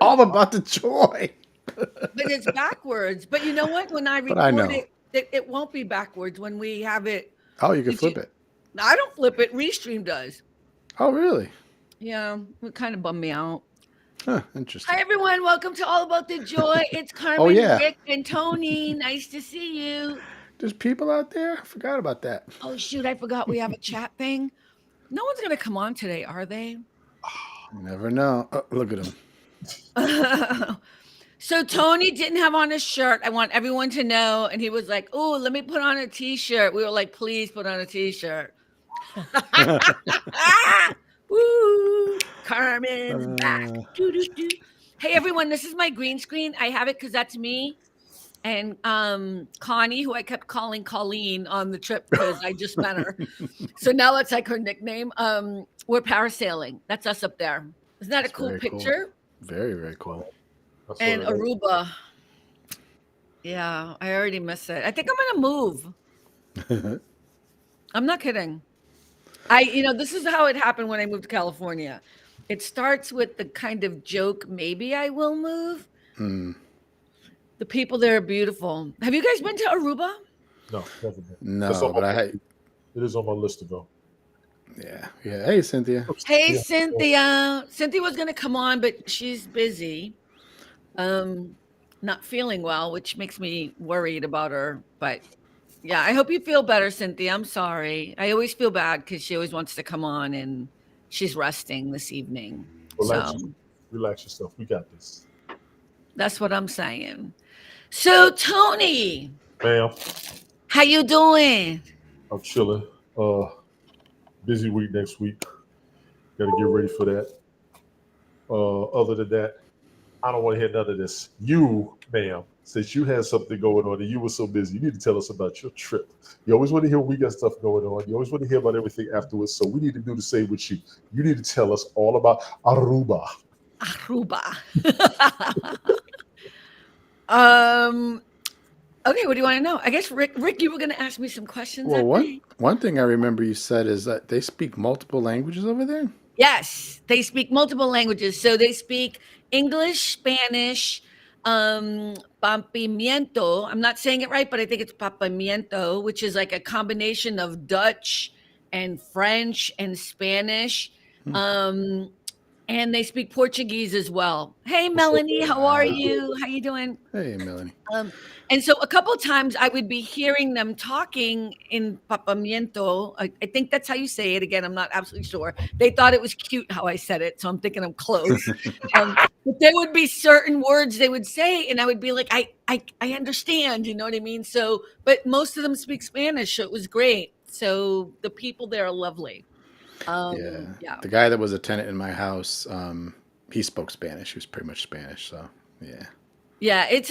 All about the joy. But it's backwards. But you know what? When I But I record know. it, it won't be backwards when we have it. Oh, you can Did you? flip it. I don't flip it. Restream does. Oh, really? Yeah, it kind of bummed me out. Huh, Hi, interesting. everyone. Welcome to All About the Joy. It's Oh, Carmen, yeah. Rick, and Tony. Nice to see you. There's people out there? I forgot about that. Oh, shoot. I forgot we have a chat thing. No one's going to come on today, are they? You never know. Oh, look at him. So Tony didn't have on a shirt. I want everyone to know. And he was like, oh, let me put on a t-shirt. We were like, please put on a t-shirt. Woo! Carmen's back. Uh, Doo, doo, doo. Hey everyone, this is my green screen. I have it because that's me. And Connie, who I kept calling Colleen on the trip because I just met her. So now that's like her nickname. We're parasailing. That's us up there. Isn't that a that's cool very cool. picture? Very, very cool. I saw And that. Aruba. Yeah, I already miss it. I think I'm gonna move. I'm not kidding. This is how it happened when I moved to California. It starts with the kind of joke, maybe I will move. Hmm. The people there are beautiful. Have you guys been to Aruba? No, never been. It's No, on but my, I, it is on my list to go. yeah, yeah. Hey, Cynthia. Hey, Yeah. Cynthia. Cynthia was gonna come on, but she's busy. Um, Not feeling well, which makes me worried about her. But yeah, I hope you feel better, Cynthia. I'm sorry. I always feel bad because she always wants to come on and she's resting this evening. Relax, So relax yourself. We got this, that's what I'm saying. So Tony, ma'am. how you doing? I'm chilling. Uh, Busy week next week. Got to get ready for that. Other than that, I don't want to hear none of this. You, ma'am, since you had something going on and you were so busy, you need to tell us about your trip. You always want to hear we got stuff going on. You always want to hear about everything afterwards. So we need to do the same with you. You need to tell us all about Aruba. Aruba. um. Okay, what do you want to know? I guess Rick, you were going to ask me some questions. I Well, one think. one thing I remember you said is that they speak multiple languages over there. Yes, they speak multiple languages. So they speak English, Spanish, pampimiento. I'm not saying it right, but I think it's papamiento, which is like a combination of Dutch and French and Spanish. Hmm. Um, and they speak Portuguese as well. Hey, What's up, Melanie, how are Wow. you? How you doing? Hey, Melanie. Um, and so a couple of times I would be hearing them talking in papamiento. I think that's how you say it. Again, I'm not absolutely sure. They thought it was cute how I said it, so I'm thinking I'm close. But there would be certain words they would say, and I would be like, I understand. You know what I mean? So, but most of them speak Spanish, so it was great. So the people there are lovely. Yeah, Yeah. the guy that was a tenant in my house, he spoke Spanish. He was pretty much Spanish. So yeah. Yeah, it's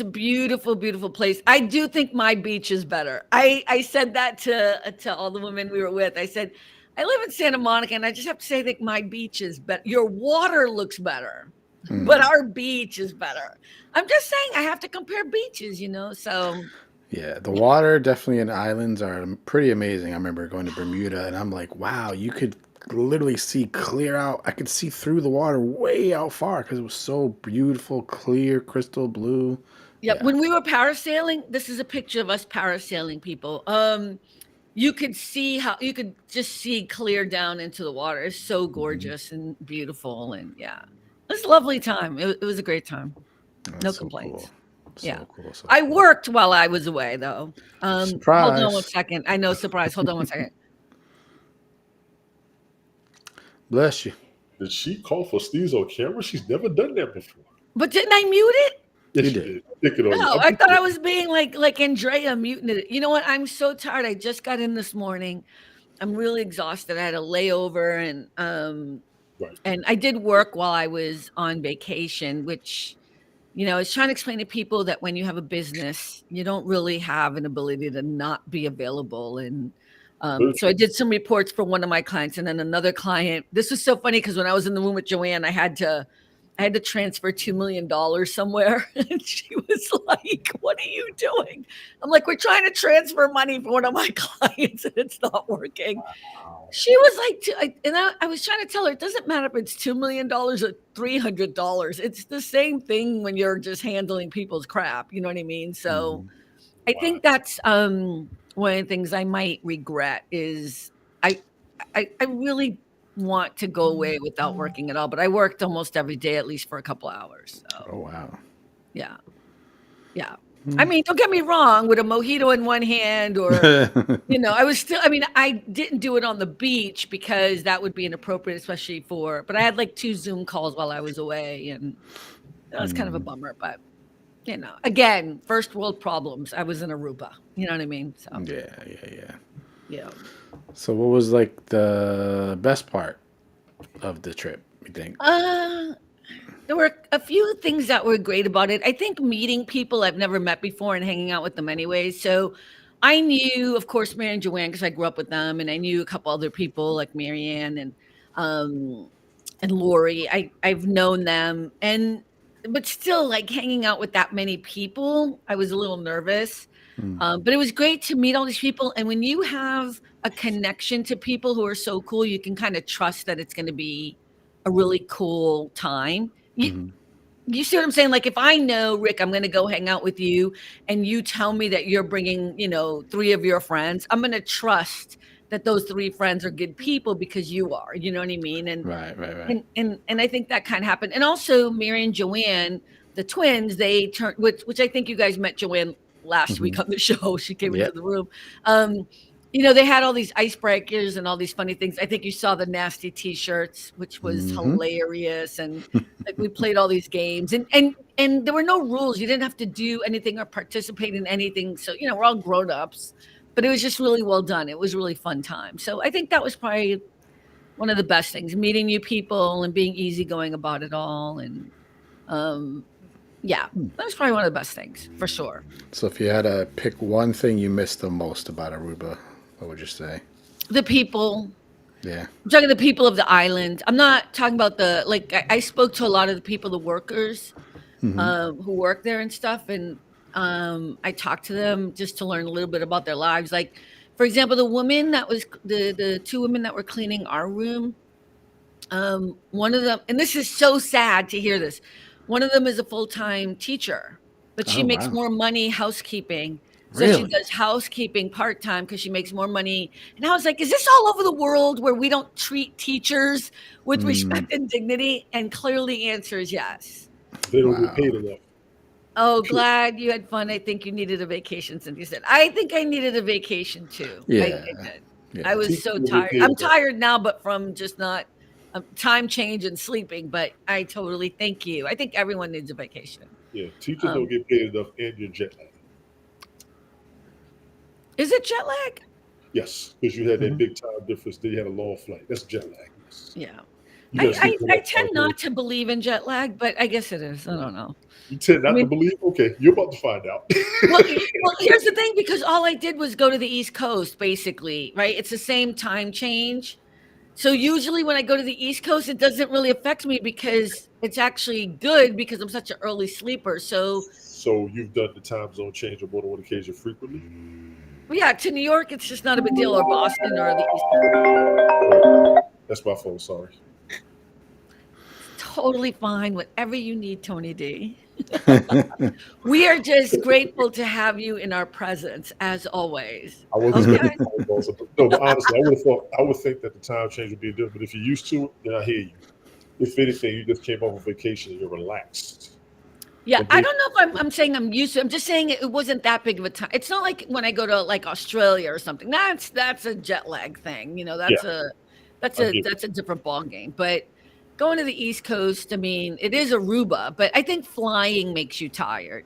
a beautiful, beautiful place. I do think my beach is better. I said that to all the women we were with. I said, I live in Santa Monica, and I just have to say, I think my beach is better. Your water looks better, but Hmm. our beach is better. I'm just saying, I have to compare beaches. So Yeah, the water definitely in islands are pretty amazing. I remember going to Bermuda and I'm like, wow, you could literally see clear out. I could see through the water way out far because it was so beautiful, clear, crystal blue. yeah, Yeah. when we were parasailing, this is a picture of us parasailing people. You could see how you could just see clear down into the water. It's so Mhm. gorgeous and beautiful, and yeah, it was a lovely time. It was a great time. That's No so cool. complaints. Yeah, So cool. So I cool. worked while I was away, though. Hold on one Surprise. second. I know, surprise. Hold on one second. Bless you. Did she call for sneeze on camera? She's never done that before. But didn't I mute it? Yes, You she did. did. Pick it on you. No, I thought I was being like Andrea muting it. You know what? I'm so tired. I just got in this morning. I'm really exhausted. I had a layover Right. and I did work while I was on vacation, which I was trying to explain to people that when you have a business, you don't really have an ability to not be available. And Very so I true. did some reports for one of my clients, and then another client. This was so funny because when I was in the room with Joanne, I had to I had to transfer $2 million somewhere. And she was like, what are you doing? I'm like, we're trying to transfer money for one of my clients and it's not working. She was like, I was trying to tell her, it doesn't matter if it's $2 million or $300. It's the same thing when you're just handling people's crap. You know what I mean? So I think that's one of the things I might regret is I I really want to go away without working at all, but I worked almost every day, at least for a couple hours. Oh So wow. yeah. Yeah. I mean, don't get me wrong, with a mojito in one hand or I was still, I mean, I didn't do it on the beach because that would be inappropriate, especially but I had like 2 Zoom calls while I was away and that was kind of a bummer, but again, first world problems. I was in Aruba, you know what I mean? So, Yeah. yeah. So what was like the best part of the trip, you think? There were a few things that were great about it. I think meeting people I've never met before and hanging out with them anyways. So I knew, of course, Mary and Joanne because I grew up with them, and I knew a couple other people like Marianne and Lori. I've known them, but still, like hanging out with that many people, I was a little nervous. But it was great to meet all these people, and when you have a connection to people who are so cool, you can kind of trust that it's going to be a really cool time. You see what I'm saying? Like if I know, Rick, I'm going to go hang out with you and you tell me that you're bringing, 3 of your friends, I'm going to trust that those 3 friends are good people because you are, you know what I mean? Right. And I think that kind of happened. And also Mary and Joanne, the twins, they turned, which I think you guys met Joanne last week on the show. She came into Yep. the room. They had all these icebreakers and all these funny things. I think you saw the nasty T-shirts, which was hilarious. And like we played all these games, and there were no rules. You didn't have to do anything or participate in anything. So we're all grown ups, but it was just really well done. It was really fun time. So I think that was probably one of the best things: meeting new people and being easygoing about it all. And that was probably one of the best things for sure. So if you had to pick one thing you missed the most about Aruba, what would you say? The people. Yeah. I'm talking to the people of the island. I'm not talking about I spoke to a lot of the people, the workers who work there and stuff. And I talked to them just to learn a little bit about their lives. Like, for example, the woman that was the 2 women that were cleaning our room. One of them, and this is so sad to hear this. One of them is a full-time teacher, but she Oh, makes wow. more money housekeeping. So she Really? does housekeeping part-time because she makes more money. And I was like, is this all over the world where we don't treat teachers with respect and dignity? And clearly the answer is yes. They don't get Wow. paid enough. Oh, glad you had fun. I think you needed a vacation, Cynthia said. I think I needed a vacation too. I Yeah. did. Yeah. I was Teachers so don't get tired. paid I'm enough. tired now, but from just not time change and sleeping. But I totally thank you. I think everyone needs a vacation. Yeah, teachers don't get paid enough, and you're jet lagged. Is it jet lag? Yes, because you had that big time difference. Then you had a long flight. That's jet lag. Yeah. You gotta sleep I enough tend time. not to believe in jet lag, but I guess it is. I don't know. You tend not I mean- to believe? Okay, you're about to find out. Well, here's the thing, because all I did was go to the East Coast, basically, right? It's the same time change. So usually when I go to the East Coast, it doesn't really affect me because it's actually good because I'm such an early sleeper. So So you've done the time zone change on more than one occasion frequently? yeah, to New York, it's just not a big deal, or Boston or the East Coast. That's my phone, sorry. Totally fine. Whatever you need, Tony D. We are just grateful to have you in our presence, as always. I wasn't Okay. No, but honestly, I would think that the time change would be different. But if you're used to it, then I hear you. If anything, you just came off of vacation and you're relaxed. Yeah, I don't know if I'm saying I'm used to it. I'm just saying it wasn't that big of a time. It's not like when I go to like Australia or something. That's a jet lag thing. That's a different ball game. But going to the East Coast, I mean, it is Aruba, but I think flying makes you tired.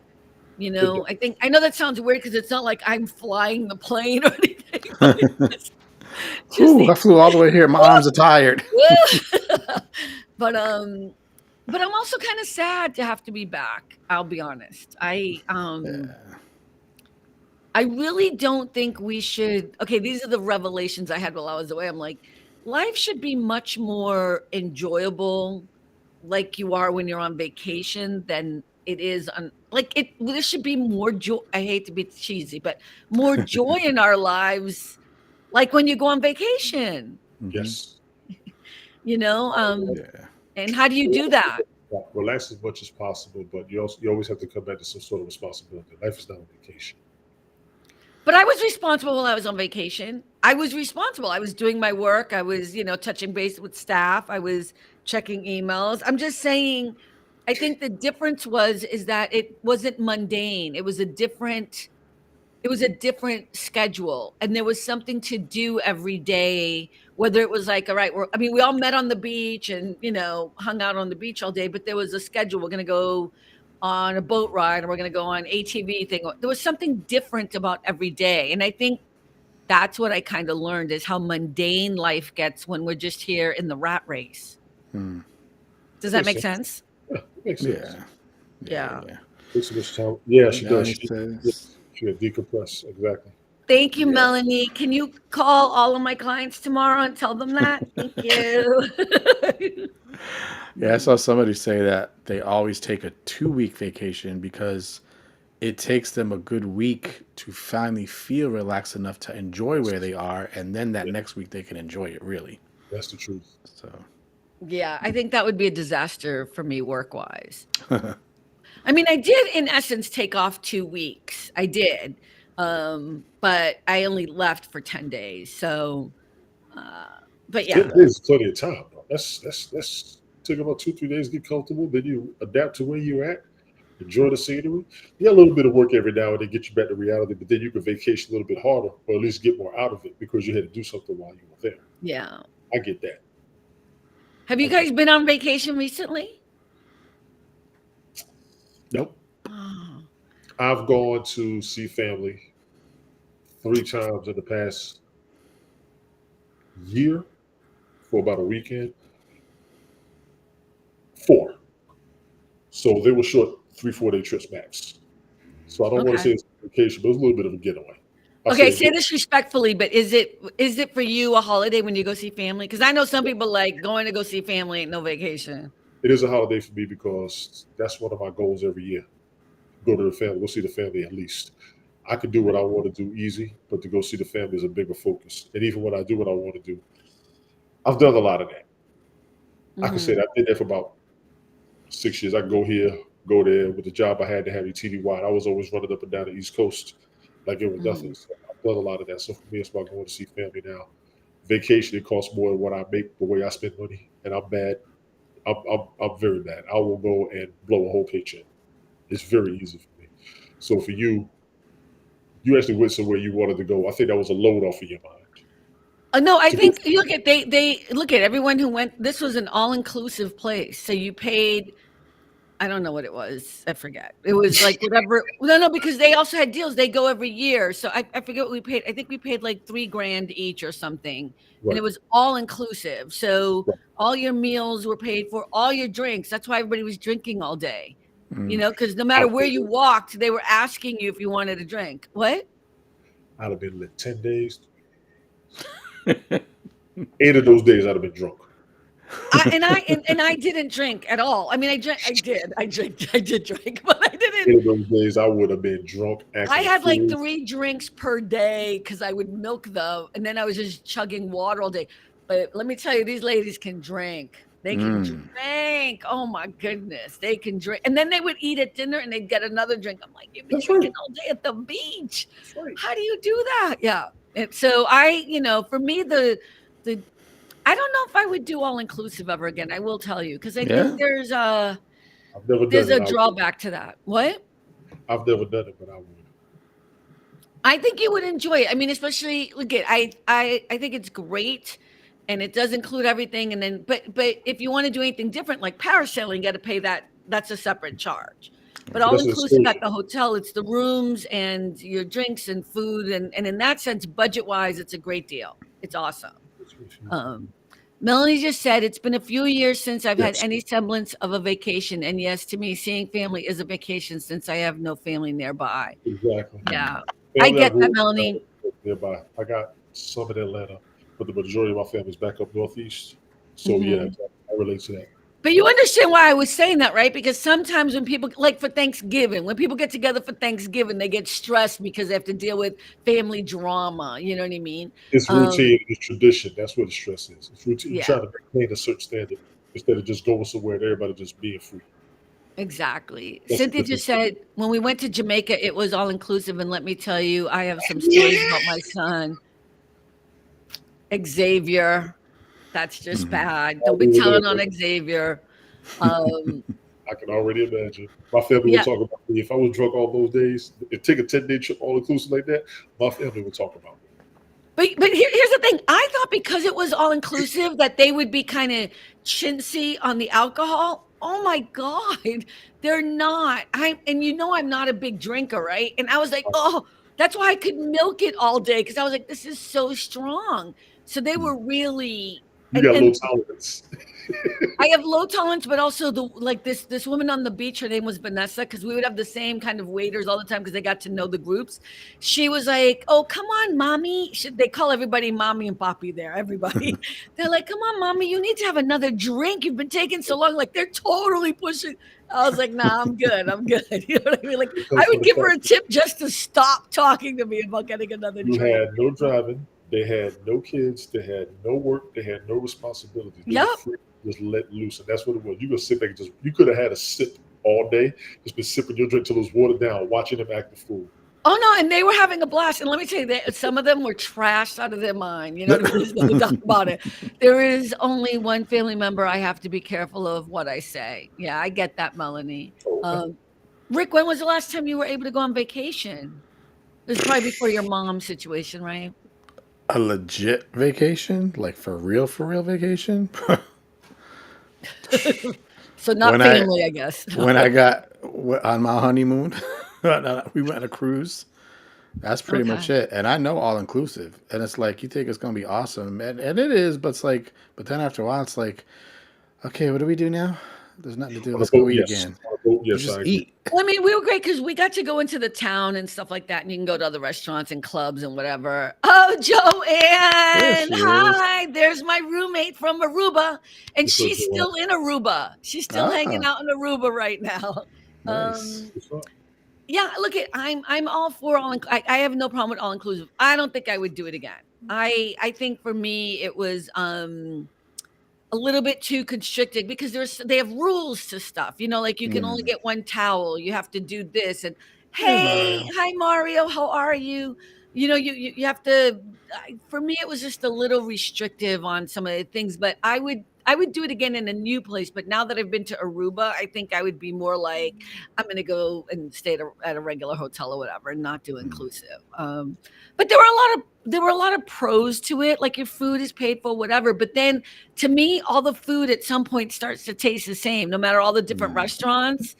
I know that sounds weird because it's not like I'm flying the plane or anything. But Ooh, I flew all the way here. My arms are tired. But I'm also kind of sad to have to be back. I'll be honest. I really don't think we should. Okay, these are the revelations I had while I was away. I'm like, life should be much more enjoyable like you are when you're on vacation than it is on like it there should be more joy. I hate to be cheesy, but more joy in our lives like when you go on vacation, Hmm. Yes. you know? Yeah. And how do you do that? Relax as much as possible, but you always have to come back to some sort of responsibility. Life is not a vacation. But I was responsible while I was on vacation. I was responsible. I was doing my work. I was, touching base with staff. I was checking emails. I'm just saying, I think the difference is that it wasn't mundane. It was a different schedule, and there was something to do every day. Whether it was like, all right, we all met on the beach and hung out on the beach all day, but there was a schedule. We're going to go on a boat ride, or we're going to go on ATV thing. There was something different about every day, and I think that's what I kind of learned is how mundane life gets when we're just here in the rat race. Mm. Does That that makes make sense. sense? Yeah, it makes sense. Yeah. Yeah. Yeah. Takes so much time. Yeah, she does. Melanie says, She decompress. Exactly. Thank you, yeah. Melanie. Can you call all of my clients tomorrow and tell them that? Thank you. Yeah, I saw somebody say that they always take a 2-week vacation because it takes them a good week to finally feel relaxed enough to enjoy where they are, and then that Yeah, next week they can enjoy it really. that's the truth. So Yeah, I think that would be a disaster for me work-wise. I did in essence take off 2 weeks. I did. But I only left for 10 days. So, but yeah. 10 days is plenty of time, though. That's take about 2, 3 days to get comfortable. Then you adapt to where you're at. Enjoy the scenery. Yeah, a little bit of work every now and then get you back to reality, but then you can vacation a little bit harder, or at least get more out of it because you had to do something while you were there. Yeah. I get that. Have you guys been on vacation recently? Nope. Oh, I've gone to see family 3 times in the past year for about a weekend. 4. So they were short 3, 4 day trips max. So I don't want to okay. say it's a vacation, but it's a little bit of a getaway. I Okay, say say this respectfully, but is it for you a holiday when you go see family? Because I know some people like going to go see family ain't no vacation. it is a holiday for me because that's one of my goals every year. Go to the family, go see the family at least. I can do what I want to do easy, but to go see the family is a bigger focus. And even when I do what I want to do, I've done a lot of that. I can say Mhm. that I did that for about 6 years. I can go here, go there. With the job I had to have TDY, I was always running up and down the East Coast like it was nothing. Mhm. So I've done a lot of that. So for me, it's about going to see family now. Vacation, it costs more than what I make, the way I spend money, and I'm bad. I'm very bad. I will go and blow a whole paycheck. It's very easy for me. So for you, you actually went somewhere you wanted to go. I think that was a load off of your mind. No, I To go, think you look at they look at everyone who went. This was an all-inclusive place, so you paid. I don't know what it was. I forget. It was like whatever. No, because they also had deals. They go every year, so I forget what we paid. I think we paid like $3,000 each or something, and right, it was all inclusive. So right. all your meals were paid for, all your drinks. That's why everybody was drinking all day. mm. Because no I'd matter have where been, you walked, they were asking you if you wanted a drink. What? I'd have been lit 10 days. 8 of those days, I'd have been drunk. I didn't drink at all. I did drink, but I didn't. 8 of those days, I would have been drunk, I acting a had like fool. 3 drinks per day because I would milk them, and then I was just chugging water all day. But let me tell you, these ladies can drink. They can Mm. drink. Oh my goodness, they can drink. And then they would eat at dinner, and they'd get another drink. I'm like, you've been That's right. drinking all day at the beach. That's right. How do you do that? Yeah. And so for me, the I don't know if I would do all inclusive ever again. I will tell you because I think Yeah. I've never there's done it. a drawback to that. What? I've never done it, but I would. I think you would enjoy it. Especially look at I think it's great, and it does include everything. And then, but if you want to do anything different, like parasailing, you got to pay that. That's a separate charge. But But all that's an inclusive at excursion. the hotel, it's the rooms and your drinks and food, and in that sense, budget wise, it's a great deal. It's awesome. Um, Melanie just said it's been a few years since I've had Yes, any semblance of a vacation, and yes, to me, seeing family is a vacation since I have no family nearby. exactly. Yeah, I Family I get grew that, up Melanie. with nearby. I got some in Atlanta, but the majority of my family's back up northeast. So yeah, Mhm. exactly. I relate to that. But you understand why I was saying that, right? Because sometimes when people, like for Thanksgiving, when people get together for Thanksgiving, they get stressed because they have to deal with family drama. You know what I mean? It's routine, it's tradition. That's what the stress is. It's routine. You're Yeah, trying to maintain a certain standard instead of just going somewhere and everybody just being free. exactly. That's the Cynthia difference. just said when we went to Jamaica, it was all inclusive. And let me tell you, I have some stories about my son, Xavier. That's just Mhm. bad. I'll Don't be do with telling that. on Xavier. Um, I can already imagine. My family would yeah, talk about me if I was drunk all those days. If take a 10-day trip all inclusive like that, my family would talk about me. but here's the thing. I thought because it was all inclusive that they would be kind of chintzy on the alcohol. Oh my God, they're not. I'm not a big drinker, right? And I was like, oh, that's why I could milk it all day because I was like, this is so strong. So they Mm. were really You got low and tolerance. I have low tolerance, but also this woman on the beach, her name was Vanessa, because we would have the same kind of waiters all the time because they got to know the groups. She was like, "Oh, come on, mommy." They call everybody mommy and poppy there. Everybody, they're like, "Come on, mommy, you need to have another drink. You've been taking so long." Like they're totally pushing. I was like, "Nah, I'm good. I'm good." You know what I mean? Like I Because for would the give her fact a that tip just to stop talking to me about getting another you drink. had no driving, they had no kids, they had no work, they had no responsibilities. They were Yep. free, just let loose, and that's what it was. You could sit back and just you could have had a sip all day, just been sipping your drink till it was watered down, watching them act the fool. Oh no, and they were having a blast. And let me tell you that some of them were trashed out of their mind. You know what I mean? There's no doubt about it. There is only one family member I have to be careful of what I say. Yeah, I get that, Melanie. So, okay. Rick, when was the last time you were able to go on vacation? It was probably before your mom's situation, right? A legit vacation, like for real vacation. So not when I family, I guess. when I got on my honeymoon, we went on a cruise. That's pretty much Okay. it. And I know all inclusive, and it's like you think it's gonna be awesome, and it is. But it's like, but then after a while, it's like, okay, what do we do now? There's nothing to do. On a Let's go boat, eat yes. again. On a boat, You yes, I just agree. eat. Well, I mean, we were great because we got to go into the town and stuff like that, and you can go to other restaurants and clubs and whatever. Oh, There Joanne, she is. hi! There's my roommate from Aruba, and What's up, she's Joanne? still in Aruba. She's still hanging Ah, out in Aruba right now. nice. What's up? Yeah, look at I'm all for all. I have no problem with all inclusive. I don't think I would do it again. I think for me it was a little bit too constricted because they have rules to stuff. You know, like you can only Mm. get one towel. You have to do this. And Hey, hey, Mario. hi Mario, how are you? You know, you have to. For me, it was just a little restrictive on some of the things. But I would do it again in a new place. But now that I've been to Aruba, I think I would be more like I'm going to go and stay at a regular hotel or whatever, and not do Mm. inclusive. But there were a lot of pros to it. Like your food is paid for, whatever. But then to me, all the food at some point starts to taste the same, no matter all the different Mm. restaurants.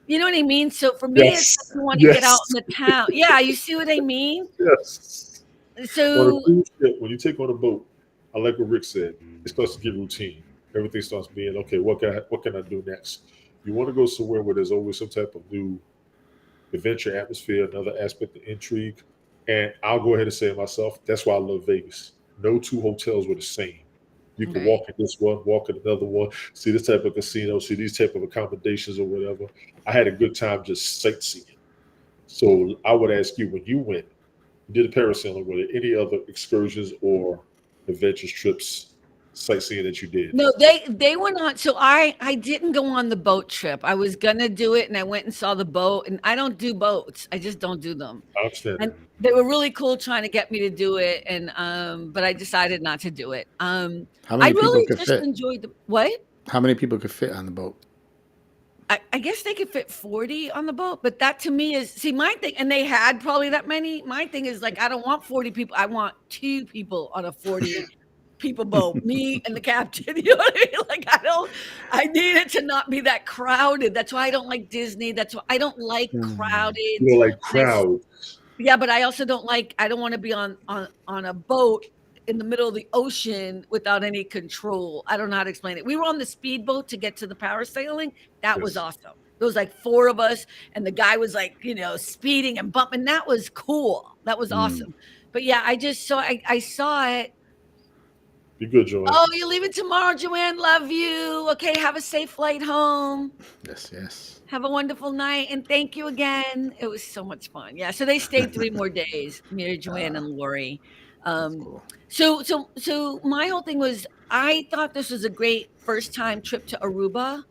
You know what I mean? So for me, it's like Yes, you want to get out yes, in the town. Yeah, you see what I mean? yes. On a So cruise ship, when you take on a boat, I like what Rick said. It starts to get routine. Everything starts being okay. What can I do next? You want to go somewhere where there's always some type of new adventure atmosphere, another aspect of intrigue. And I'll go ahead and say it myself. That's why I love Vegas. No two hotels were the same. You could right. walk in this one, walk in another one, see this type of casino, see these type of accommodations or whatever. I had a good time just sightseeing. So I would ask you when you went, you did a parasailing, were there any other excursions or adventures trips, sightseeing that you did? No, they were not. So I didn't go on the boat trip. I was gonna do it, and I went and saw the boat. And I don't do boats. I just don't do them. I understand And that. they were really cool trying to get me to do it, and but I decided not to do it. How I many people really could just fit? enjoyed the what? How many people could fit on the boat? I guess they could fit 40 on the boat, but that to me is see my thing, and they had probably that many. My thing is like I don't want 40 people. I want two people on a 40 people boat, me and the captain. You know what I mean? Like I need it to not be that crowded. That's why I don't like Disney. That's why I don't like Hmm. crowded. You know, like And crowd. yeah, but I also don't like I don't want to be on a boat in the middle of the ocean without any control. I don't know how to explain it. We were on the speedboat to get to the parasailing. That was Yes. awesome. There was like four of us, and the guy was like, speeding and bumping. That was cool. That was Mm. awesome. But yeah, I just saw I saw it Be good, Joanne. Oh, you're leaving tomorrow, Joanne. Love you. Okay, have a safe flight home. Yes, yes. Have a wonderful night, and thank you again. It was so much fun. Yeah, so they stayed 3 more days, Mary, Joanne, Ah, and Lori. that's Um, cool. so my whole thing was I thought this was a great first time trip to Aruba.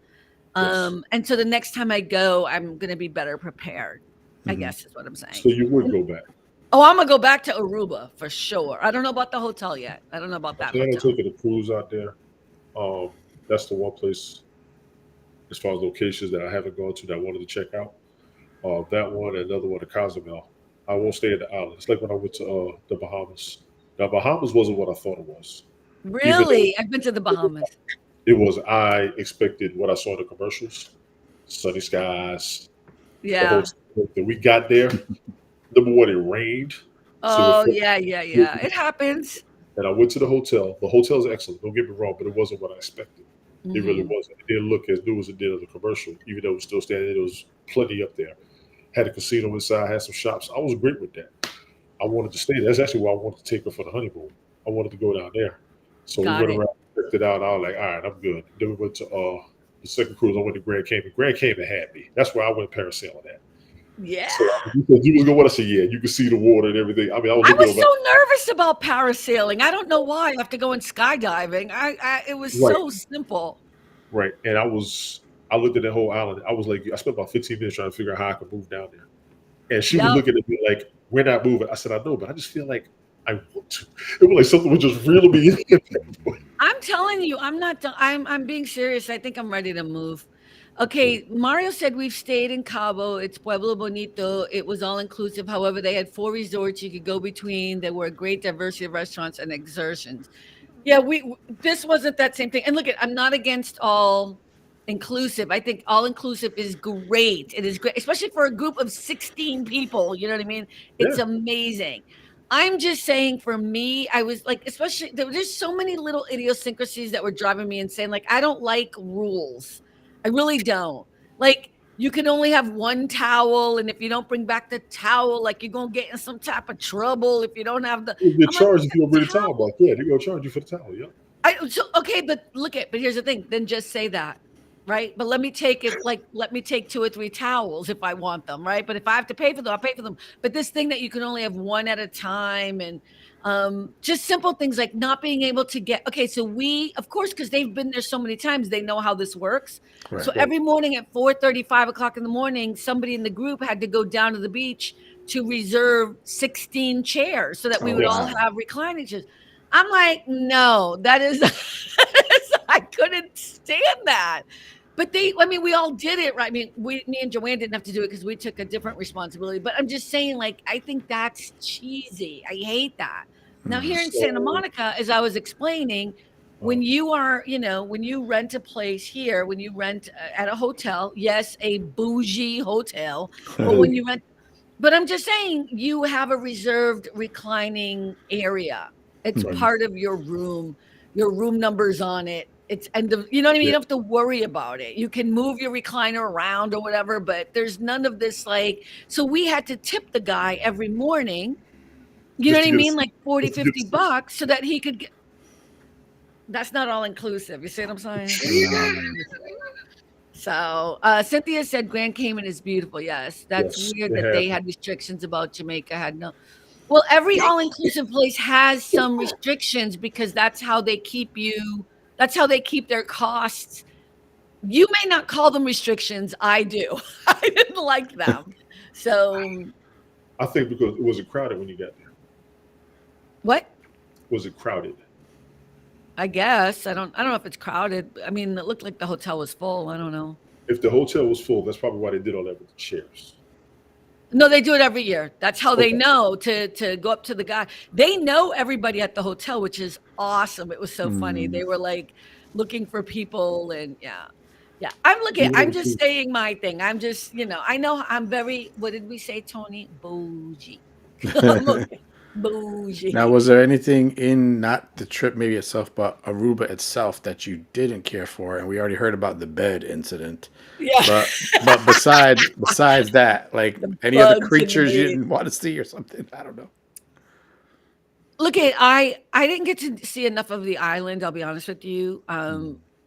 Yes. And so the next time I go, I'm gonna be better prepared, I Hmm. guess is what I'm saying. So you would And go back. oh, I'm gonna go back to Aruba for sure. I don't know about the hotel yet. I don't know about I that plan on hotel. taking a cruise out there. Um, that's the one place, as far as locations that I haven't gone to that I wanted to check out. That one and another one, in Cozumel. I won't stay at the island. It's like when I went to the Bahamas. Now, Bahamas wasn't what I thought it was. Even though Really? I've been to the Bahamas. it was, I expected what I saw in the commercials, sunny skies, the whole. Yeah. We got there. Number one, it rained, so Oh, yeah, yeah, yeah. It happens. and I went to the hotel. The hotel is excellent. Don't get me wrong, but it wasn't what I expected. It really Mhm. wasn't. It didn't look as new as it did in the commercial, even though it was still standing. There was plenty up there. Had a casino inside, had some shops. I was great with that. I wanted to stay there. That's actually why I wanted to take her for the honeymoon. I wanted to go down there. So we Got went it. around, checked it out. I was like, all right, I'm good. Then we went to the second cruise. I went to Grand Cayman. Grand Cayman had me. That's where I went parasailing at. Yeah. So you said you was going. What I said, yeah, you could see the water and everything. I mean, I was I looking was over. so nervous about parasailing. I don't know why after going skydiving. It was Right, so simple. right. And I looked at the whole island. I was like, I spent about 15 minutes trying to figure out how I could move down there. And she was Yep. looking at me like, we're not moving. I said, I know, but I just feel like I want to. It was like something was just reeling me in. I'm telling you, I'm not done. I'm being serious. I think I'm ready to move. Okay, Mario said we've stayed in Cabo. It's Pueblo Bonito. It was all inclusive. However, they had 4 resorts you could go between. There were a great diversity of restaurants and exertions. Yeah, this wasn't that same thing. And look at, I'm not against all inclusive. I think all inclusive is great. It is great, especially for a group of 16 people. You know what I mean? It's Yeah, amazing. I'm just saying for me, I was like, especially there were just so many little idiosyncrasies that were driving me insane. Like, I don't like rules. I really don't. Like, you can only have one towel, and if you don't bring back the towel, like you're gonna get in some type of trouble if you don't have the. you get I'm like, charged it's if you don't a bring the towel towel. back. Yeah, they're gonna charge you for the towel. Yeah, Okay, but here's the thing. Then just say that, right? But let me take 2 or 3 towels if I want them, right? But if I have to pay for them, I'll pay for them. But this thing that you can only have one at a time, and just simple things like not being able to get. Okay, so we, of course, because they've been there so many times, they know how this works. So Right. right. every morning at 4:30, 5 o'clock in the morning, somebody in the group had to go down to the beach to reserve 16 chairs so that we Oh would all Yes, wow. have reclining chairs. I'm like, no, that is, I couldn't stand that. But I mean, we all did it, right? I mean, me and Joanne didn't have to do it because we took a different responsibility. But I'm just saying, like, I think that's cheesy. I hate that. Now, Hmm. here in Santa so Monica, as I was explaining, uh, when you are, when you rent a place here, when you rent at a hotel, yes, a bougie hotel, but when you rent but I'm just saying you have a reserved reclining area. It's right. Hmm. part of your room number's on it. You know what I mean? You Yeah, don't have to worry about it. You can move your recliner around or whatever, but there's none of this like, so we had to tip the guy every morning, you know just what to I get a mean? seat. Like 40, Just to get a 50 seat. bucks so that he could get, that's not all inclusive. You see what I'm saying? Mm. So, Cynthia said Grand Cayman is beautiful. Yes, that's Yes, weird it that they had me. had restrictions about Jamaica had no. Well, every all-inclusive place has some restrictions because that's how they keep their costs. You may not call them restrictions. I do. I didn't like them. So, I think because it wasn't crowded when you got there. what? Was it crowded? I guess I don't know if it's crowded. I mean, it looked like the hotel was full. I don't know. If the hotel was full, that's probably why they did all that with the chairs. No, they do it every year. That's how they Okay. know to go up to the guy. They know everybody at the hotel, which is awesome. It was so funny. Mm. They were like looking for people and yeah. Yeah. Even I'm though just saying my thing. I'm just, I know I'm very, what did we say, Tony? Bougie. I'm okay. Now, Bougie. was there anything in not the trip maybe itself, but Aruba itself that you didn't care for? And we already heard about the bed incident, Yeah. but besides that, like The any other bugs in the creatures you bed. didn't want to see or something? I don't know. Look at I didn't get to see enough of the island, I'll be honest with you.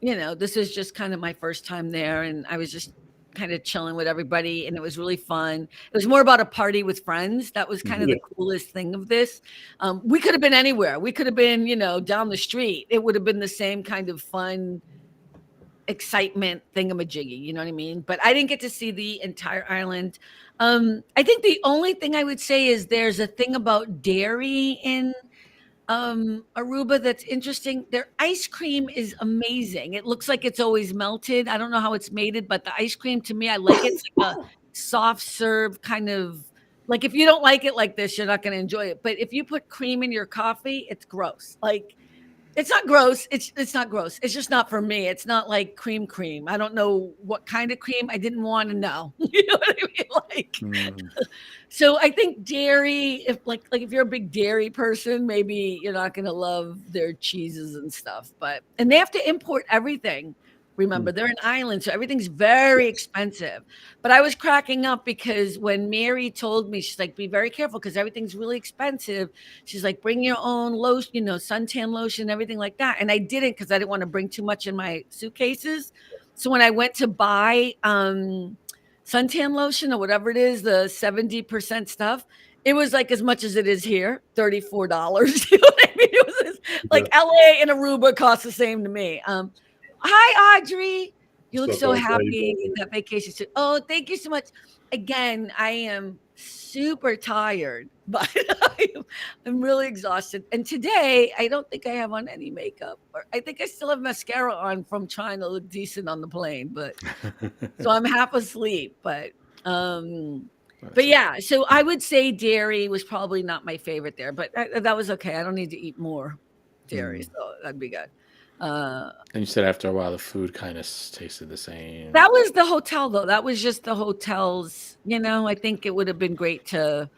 This is just kind of my first time there, and I was just kind of chilling with everybody, and it was really fun. It was more about a party with friends. That was kind of Yeah. the coolest thing of this. We could have been anywhere. We could have been, down the street. It would have been the same kind of fun excitement thingamajiggy, you know what I mean? But I didn't get to see the entire island. I think the only thing I would say is there's a thing about dairy in Aruba that's interesting. Their ice cream is amazing. It looks like it's always melted. I don't know how it's made it, but the ice cream to me, I like it. It's like a soft serve kind of like if you don't like it like this, you're not going to enjoy it. But if you put cream in your coffee, it's gross. Like it's not gross. It's not gross. It's just not for me. It's not like cream. I don't know what kind of cream. I didn't want to know. You know what I mean? Like, so I think dairy, if like if you're a big dairy person, maybe you're not gonna love their cheeses and stuff. And they have to import everything. Remember, they're an island, so everything's very expensive. But I was cracking up because when Mary told me, she's like, be very careful because everything's really expensive. She's like, bring your own lotion, suntan lotion, everything like that. And I didn't because I didn't want to bring too much in my suitcases. So when I went to buy suntan lotion or whatever it is, the 70% stuff, it was like as much as it is here, $34. You know what I mean? It was like LA and Aruba cost the same to me. Hi, Audrey. You look so happy that vacation. Oh, thank you so much. Again, I am super tired, but I'm really exhausted. And today, I don't think I have on any makeup. Or I think I still have mascara on from trying to look decent on the plane. But so I'm half asleep. But yeah. So I would say dairy was probably not my favorite there, but that was okay. I don't need to eat more dairy, so that'd be good. And you said after a while the food kind of tasted the same. That was the hotel, though. That was just the hotels. I think it would have been great to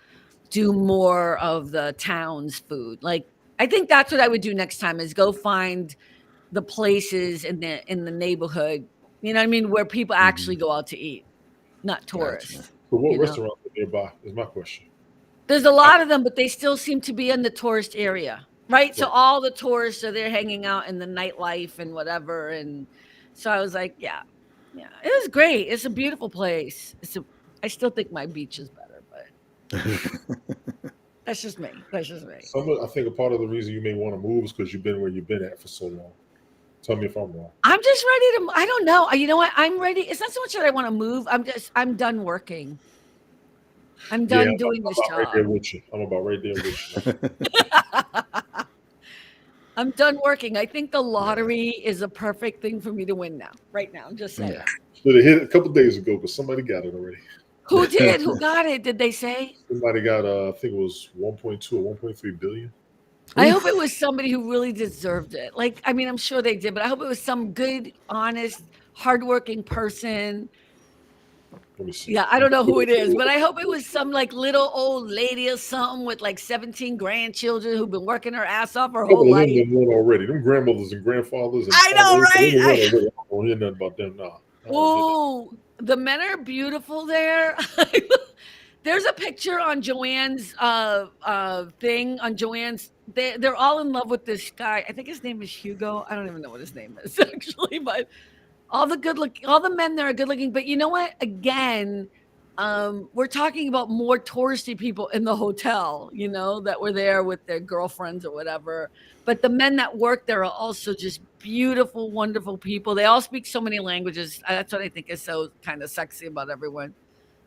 do more of the town's food. Like, I think that's what I would do next time is go find the places in the neighborhood. You know what I mean? Where people actually go out to eat, not tourists. Gotcha. So what restaurants are nearby is my question. There's a lot of them, but they still seem to be in the tourist area. Right. So all the tourists are there hanging out in the nightlife and whatever. And so I was like, yeah, it was great. It's a beautiful place. I still think my beach is better, but that's just me. I think a part of the reason you may want to move is because you've been where you've been at for so long. Tell me if I'm wrong. I'm just ready to, I don't know. You know what? I'm ready. It's not so much that I want to move. I'm done working. I'm done doing this job. Right there with you. I'm about right there with you. I'm done working. I think the lottery is a perfect thing for me to win now. Right now. I'm just saying. Should have hit it a couple days ago, but somebody got it already. Who did? Who got it? Did they say? Somebody got, I think it was 1.2 or 1.3 billion. I hope it was somebody who really deserved it. Like, I mean, I'm sure they did, but I hope it was some good, honest, hardworking person. Let me see. Yeah, I don't know who it is, but I hope it was some like little old lady or something with like 17 grandchildren who've been working her ass off her whole life. Them won already. Them grandmothers and grandfathers. And I know, right? I don't hear nothing about them now. Oh, the men are beautiful there. There's a picture on Joanne's thing on Joanne's. They're all in love with this guy. I think his name is Hugo. I don't even know what his name is actually, but all the men there are good looking. But you know what? Again, we're talking about more touristy people in the hotel, that were there with their girlfriends or whatever. But the men that work there are also just beautiful, wonderful people. They all speak so many languages. That's what I think is so kind of sexy about everyone.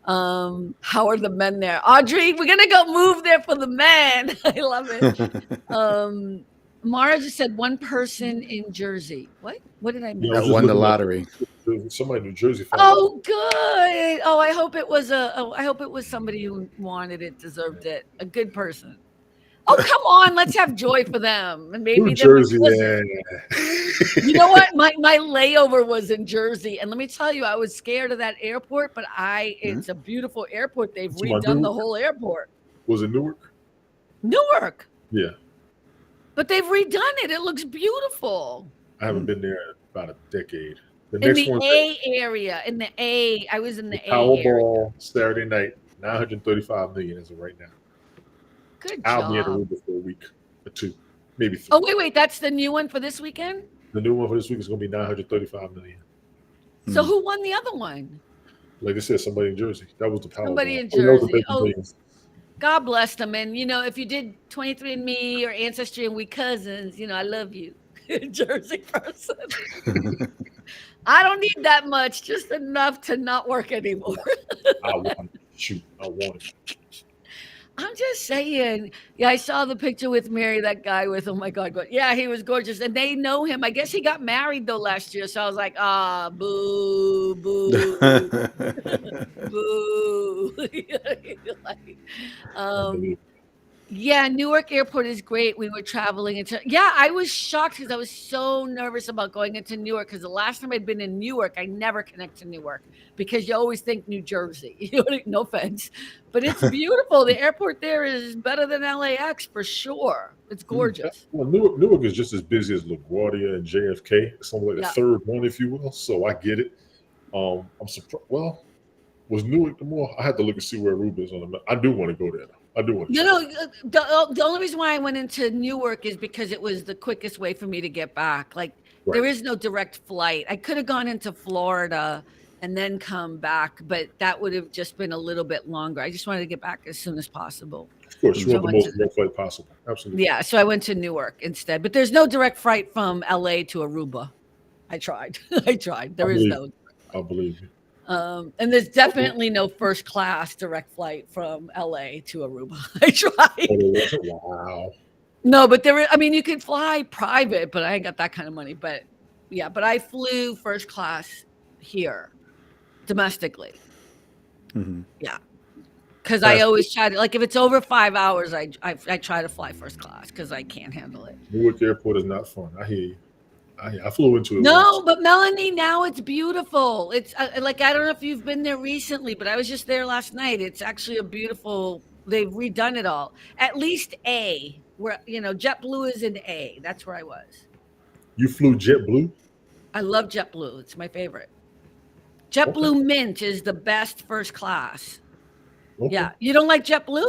How are the men there? Audrey, we're gonna go move there for the men. I love it. Mara just said one person in Jersey. What did I miss? That won the lottery. Somebody in New Jersey found Oh, good. Oh, I hope it was somebody who wanted it, deserved it. A good person. Oh, come on, let's have joy for them. And maybe New Jersey, You know what? My layover was in Jersey, and let me tell you, I was scared of that airport, but it's a beautiful airport. They've redone the whole airport. Was it Newark? Newark. Yeah. But they've redone it. It looks beautiful. I haven't been there in about a decade. In the A area. In the A. I was in the A area. Powerball Saturday night, 935 million as of right now. Good I'll job. be in Aruba for a week. or 2, maybe 3. Oh, wait. That's the new one for this weekend? The new one for this week is going to be 935 million. So who won the other one? Like I said, somebody in Jersey. That was the Powerball. Somebody in That was the Jersey. big millions. God bless them. And, if you did 23andMe or Ancestry and we cousins, I love you. Jersey person. I don't need that much, just enough to not work anymore. I want it. Shoot, I want it. I'm just saying. Yeah, I saw the picture with Mary, that guy with, oh my God. Yeah, he was gorgeous. And they know him. I guess he got married though last year. So I was like, boo, boo, boo. Like, yeah, Newark Airport is great. We were traveling into, I was shocked because I was so nervous about going into Newark because the last time I'd been in Newark, I never connect to Newark because you always think New Jersey. No offense, but it's beautiful. The airport there is better than LAX for sure. It's gorgeous. Well, Newark is just as busy as LaGuardia and JFK. It's only like the third one, if you will. So I get it. I'm surprised. Well, was Newark the more? I had to look and see where Aruba is on the map. I do want to go there. I do want to. No. The only reason why I went into Newark is because it was the quickest way for me to get back. Like there is no direct flight. I could have gone into Florida and then come back, but that would have just been a little bit longer. I just wanted to get back as soon as possible. Of course, you want the most direct flight possible. Absolutely. Yeah, so I went to Newark instead, but there's no direct flight from LA to Aruba. I tried. There is no. I believe you. And there's definitely no first class direct flight from LA to Aruba. I tried. Wow. No, but there is, you could fly private, but I ain't got that kind of money. But I flew first class here domestically. Mm-hmm. Yeah. Because I always try to, like, if it's over 5 hours, I try to fly first class because I can't handle it. Newark Airport is not fun. I hear you. I flew into it. No, but Melanie, now it's beautiful. It's like, I don't know if you've been there recently, but I was just there last night. It's actually a beautiful, they've redone it all. At least A, where, JetBlue is in A. That's where I was. You flew JetBlue? I love JetBlue. It's my favorite. JetBlue Mint is the best first class. Okay. Yeah. You don't like JetBlue?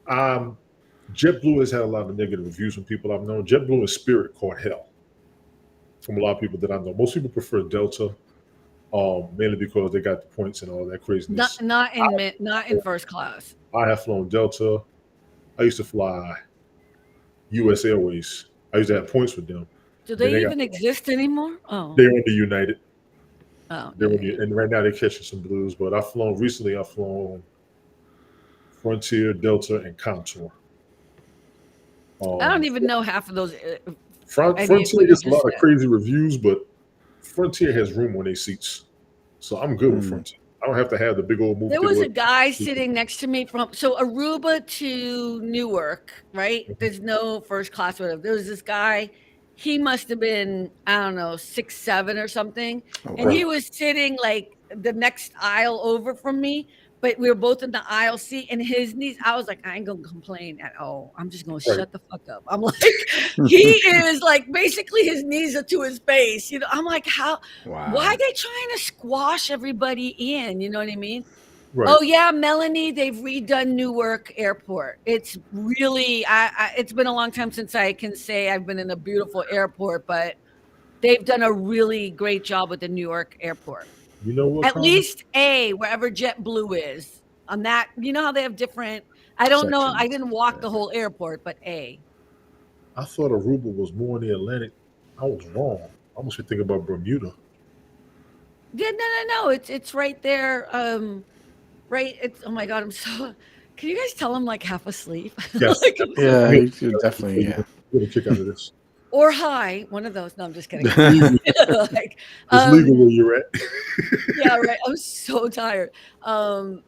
JetBlue has had a lot of negative reviews from people I've known. JetBlue and Spirit caught hell from a lot of people that I know. Most people prefer Delta, mainly because they got the points and all that craziness. Not in first class. I have flown Delta. I used to fly U.S. Airways. I used to have points with them. Do they even exist anymore? Oh, they're under United. Oh, and right now they're catching some blues. But I've flown Frontier, Delta, and Contour. I don't even know half of those. Frontier gets a lot of crazy reviews, but Frontier has room on their seats, so I'm good with Frontier. I don't have to have the big old movie. There was a guy sitting next to me from Aruba to Newark, right? There's no first class. Whatever. There was this guy. He must have been, I don't know, 6'7" or something, and he was sitting like the next aisle over from me. But we were both in the aisle seat, and his knees, I was like, I ain't gonna complain at all. I'm just gonna shut the fuck up. I'm like, he is like, basically his knees are to his face. I'm like, how? Wow. Why are they trying to squash everybody in? You know what I mean? Right. Oh yeah, Melanie, they've redone Newark Airport. It's really, it's been a long time since I can say I've been in a beautiful airport, but they've done a really great job with the Newark Airport. You know what? At least A, wherever JetBlue is on that. You know how they have different. I don't know. I didn't walk the whole airport, but A. I thought Aruba was more in the Atlantic. I was wrong. I must be thinking about Bermuda. Yeah, no. It's right there. Right. It's, oh my God. I'm so. Can you guys tell I'm like half asleep? Yes. Yeah, you definitely. Yeah. Get a kick out of this. Or high, one of those. No, I'm just kidding. Like, it's legal where you're at. Yeah, right. I'm so tired. I'm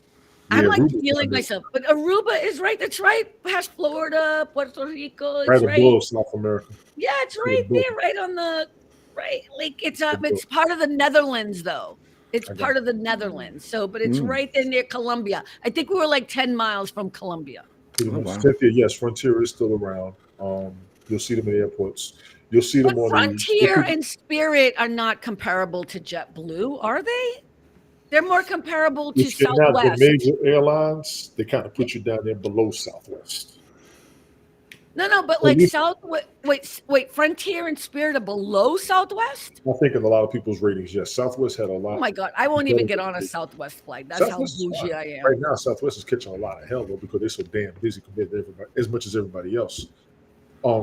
like feeling myself. But Aruba is right. That's right. Past Florida, Puerto Rico. It's right below South America. Yeah, it's right there, right on the right. Like it's part of the Netherlands, though. It's part of the Netherlands. So, but it's right there near Colombia. I think we were like 10 miles from Colombia. Cynthia, yes, Frontier is still around. You'll see them in airports. You'll see them on Frontier and Spirit are not comparable to JetBlue, are they? They're more comparable to Southwest. The major airlines, they kind of put you down there below Southwest. No, but At like least wait, Frontier and Spirit are below Southwest? I think in a lot of people's ratings, yes, Southwest had a Oh lot my God, I won't better. even get on a Southwest flight. That's how Southwest is bougie fine. I Right am. now, Southwest is catching a lot of hell though because they're so damn busy compared to everybody, as much as everybody else.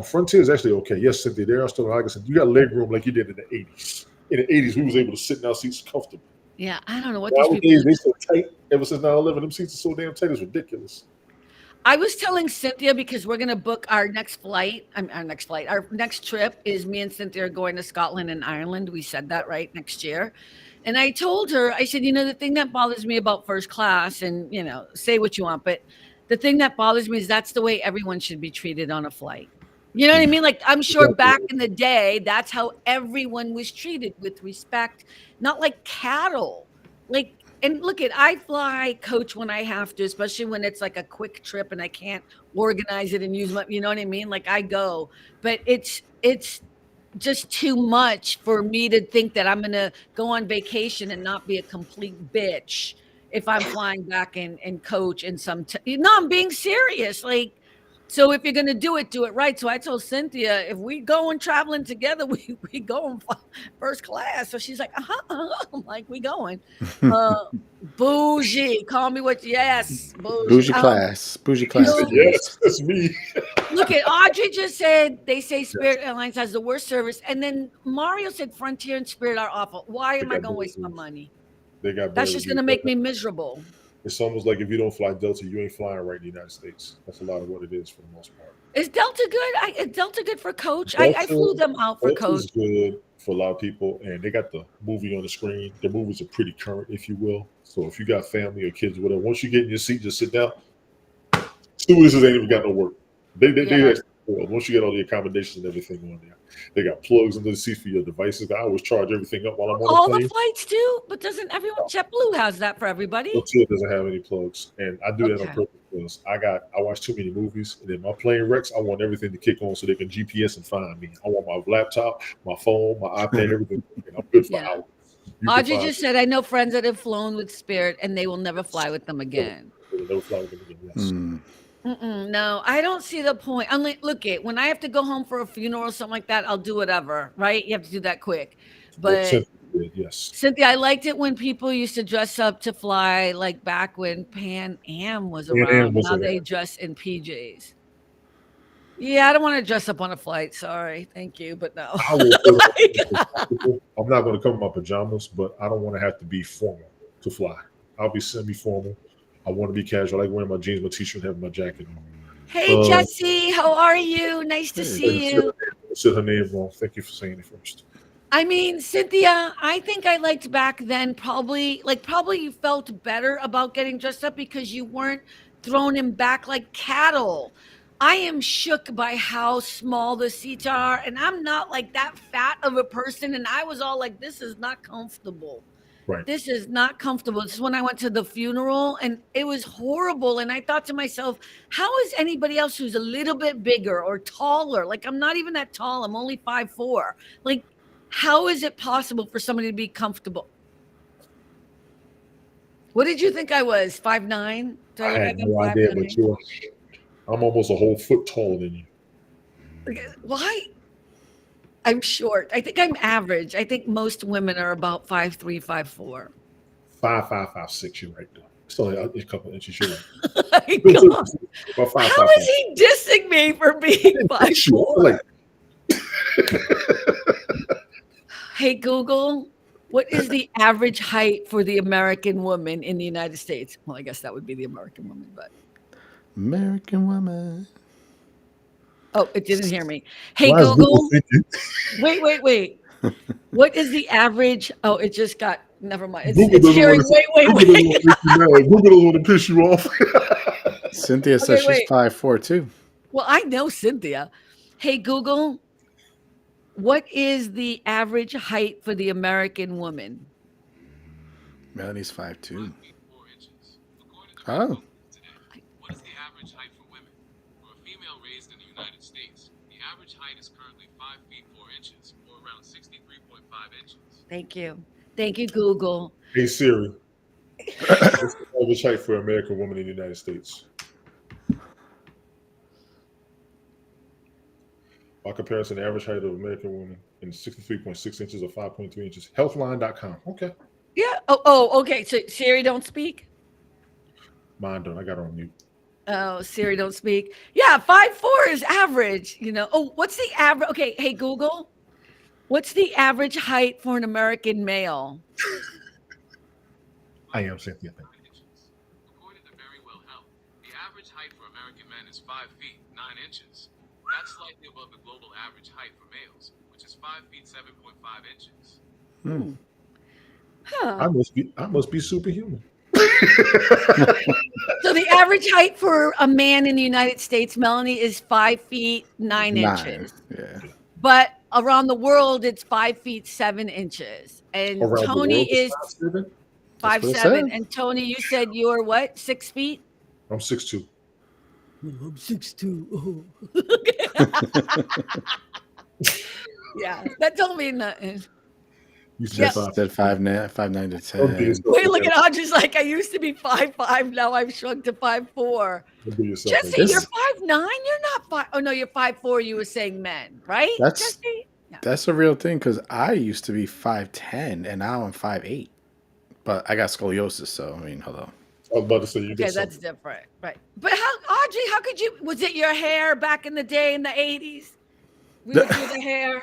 Frontier is actually okay. Yes, Cynthia, there are still, like I said, you got leg room like you did in the 80s. In the 80s, we was able to sit in our seats comfortably. Yeah, I don't know what these people. Nowadays, they so tight. Ever since 9/11, them seats are so damn tight. It's ridiculous. I was telling Cynthia because we're gonna book our next flight. Our next trip is me and Cynthia are going to Scotland and Ireland. We said that right next year. And I told her, I said, the thing that bothers me about first class, and say what you want, but the thing that bothers me is that's the way everyone should be treated on a flight. You know what I mean? Like I'm sure back in the day, that's how everyone was treated, with respect, not like cattle. Like, and look at, I fly coach when I have to, especially when it's like a quick trip and I can't organize it and use my, you know what I mean? Like I go, but it's just too much for me to think that I'm gonna go on vacation and not be a complete bitch if I'm flying back and coach in some. I'm being serious. Like, so if you're gonna do it right. So I told Cynthia, if we go and traveling together, we go in first class. So she's like, I'm like, we going. Uh, bougie. Call me what? Yes, bougie. Bougie He class said, it is. yes, that's me. Look at Audrey just said they say Spirit Yes, Airlines has the worst service, and then Mario said Frontier and Spirit are awful. Why they am I got going to better waste my reviews. money? They got That's better just going reviews. to make me miserable. It's almost like if you don't fly Delta, you ain't flying right in the United States. That's a lot of what it is for the most part. Is Delta good? Is Delta good for coach? I flew them out for coach. Delta's good for a lot of people, and they got the movie on the screen. The movies are pretty current, if you will. So if you got family or kids or whatever, once you get in your seat, just sit down. Stewardesses ain't even got no work. They Yeah. actually, once you get all the accommodations and everything on there, they got plugs under the seats for your devices. I always charge everything up while I'm on All the the plane. flights do, but doesn't everyone? JetBlue has that for everybody. Hotel doesn't have any plugs, and I do that on Okay. purpose because I watch too many movies, and then my plane wrecks. I want everything to kick on so they can GPS and find me. I want my laptop, my phone, my iPad, everything. I'm good for Yeah. hours. You can Audrey find just said, I know friends that have flown with Spirit and they will never fly with them again. no fly with them again. Yes. No, I don't see the point. Look it, when I have to go home for a funeral or something like that, I'll do whatever, right? You have to do that quick. Well, But yes. Cynthia, I liked it when people used to dress up to fly, like back when Pan Am was Pan Am around. was Now around. they dress in PJs. Yeah, I don't want to dress up on a flight. Sorry. Thank you. But no. I will I'm not going to come in my pajamas, but I don't want to have to be formal to fly. I'll be semi-formal. I want to be casual. I like wearing my jeans, my t-shirt, and having my jacket on. Hey, Jesse, how are you? Nice to Hey. see you. Said her name wrong. Thank you for saying it first. I mean, Cynthia, I think I liked back then probably you felt better about getting dressed up because you weren't thrown in back like cattle. I am shook by how small the seats are, and I'm not like that fat of a person. And I was all like, this is not comfortable. Right. This is not comfortable. This is when I went to the funeral and it was horrible. And I thought to myself, how is anybody else who's a little bit bigger or taller? Like, I'm not even that tall. I'm only 5'4". Like, how is it possible for somebody to be comfortable? What did you think I was? 5'9"? I had no idea, but I'm almost a whole foot taller than you. Why? I'm short. I think I'm average. I think most women are about 5'3", 5'4". 5'5", 5'6", you're right there. It's only a couple inches short. How is he dissing me for being 5'4"? Hey, Google, what is the average height for the American woman in the United States? Well, I guess that would be the American woman, but. American woman. Oh, it didn't hear me. Hey, Google. Wait. What is the average? Oh, it just got, never mind. It's hearing, wait. Google doesn't want to piss you off. Cynthia says she's 5'4" too. Well, I know Cynthia. Hey, Google, what is the average height for the American woman? Melanie's 5'2". Oh. What is the average height for women? For a female raised in the United States, the average height is currently 5 feet 4 inches, or around 63.5 inches. Thank you, Google. Hey Siri, what's the average height for an American woman in the United States? By comparison, the average height of American women is 63.6 inches or 5.3 inches. Healthline.com. Okay. Yeah. Oh, okay. So Siri don't speak. Mine don't. I got her on mute. Oh, Siri don't speak. Yeah, 5'4" is average. Oh, what's the average? Okay, hey Google, what's the average height for an American male? I am Cynthia. Thank you. According to Very Well Health, the average height for American men is 5 feet 9 inches. That's slightly above the global average height for males, which is 5 feet 7.5 inches. I must be superhuman. So the average height for a man in the United States, Melanie, is 5 feet 9 inches. Yeah. But around the world, it's 5 feet 7 inches. And Around the Tony world, is it's 5'7"? 5'7". And Tony, you said you're what? 6 feet? I'm 6'2". I'm 6'2". Oh. Yeah, that don't mean nothing. You said Said 5'9", 5'9" to 10. Don't do yourself Wait, like look that. at Audrey's like, I used to be 5'5", now I've shrunk to 5'4". Don't do yourself like Jesse, that. you're 5'9". You're not 5. Oh no, you're 5'4". You were saying men, right? That's Jesse? Yeah. that's a real thing because I used to be 5'10" and now I'm 5'8". But I got scoliosis, so I mean, hello. I was about to say you Okay, did that's something. different, right? But Audrey, how could you? Was it your hair back in the day in the 80s? We would do the hair.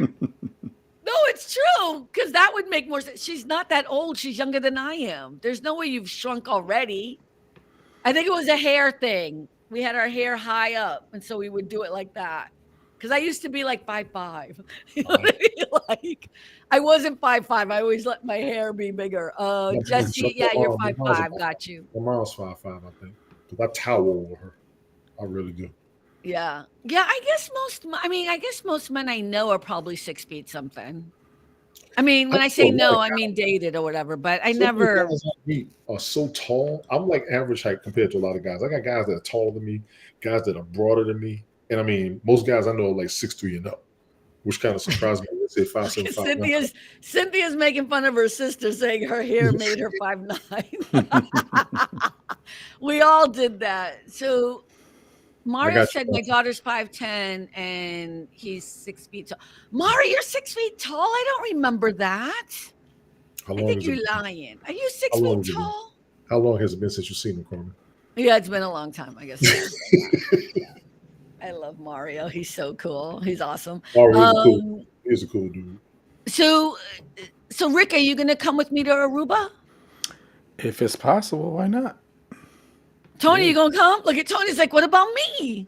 No, it's true because that would make more sense. She's not that old. She's younger than I am. There's no way you've shrunk already. I think it was a hair thing. We had our hair high up, and so we would do it like that. Because I used to be like 5'5". You know what I mean? Like I wasn't 5'5". I always let my hair be bigger. Jesse, yeah, you're 5'5". Got you. My mom's 5'5", I think. Because I tower over her. I really do. Yeah. Yeah, I guess most men I know are probably 6 feet something. I mean, when I say no, I mean dated or whatever, but I never. Guys like me are so tall. I'm like average height compared to a lot of guys. I got guys that are taller than me, guys that are broader than me. And I mean, most guys I know are like 6'3" and up, which kind of surprised me. Let's say 5'7", 5'9". Cynthia's making fun of her sister saying her hair made her 5'9". We all did that. So Mario said my daughter's 5'10" and he's 6 feet tall. Mario, you're 6 feet tall? I don't remember that. I think you're lying. Are you 6 feet tall? How long has it been since you've seen him, Carmen? Yeah, it's been a long time, I guess. Yeah. I love Mario. He's so cool. He's awesome. Mario's cool. He's a cool dude. So Rick, are you going to come with me to Aruba? If it's possible, why not? Tony, you gonna come? Look at Tony's like, what about me?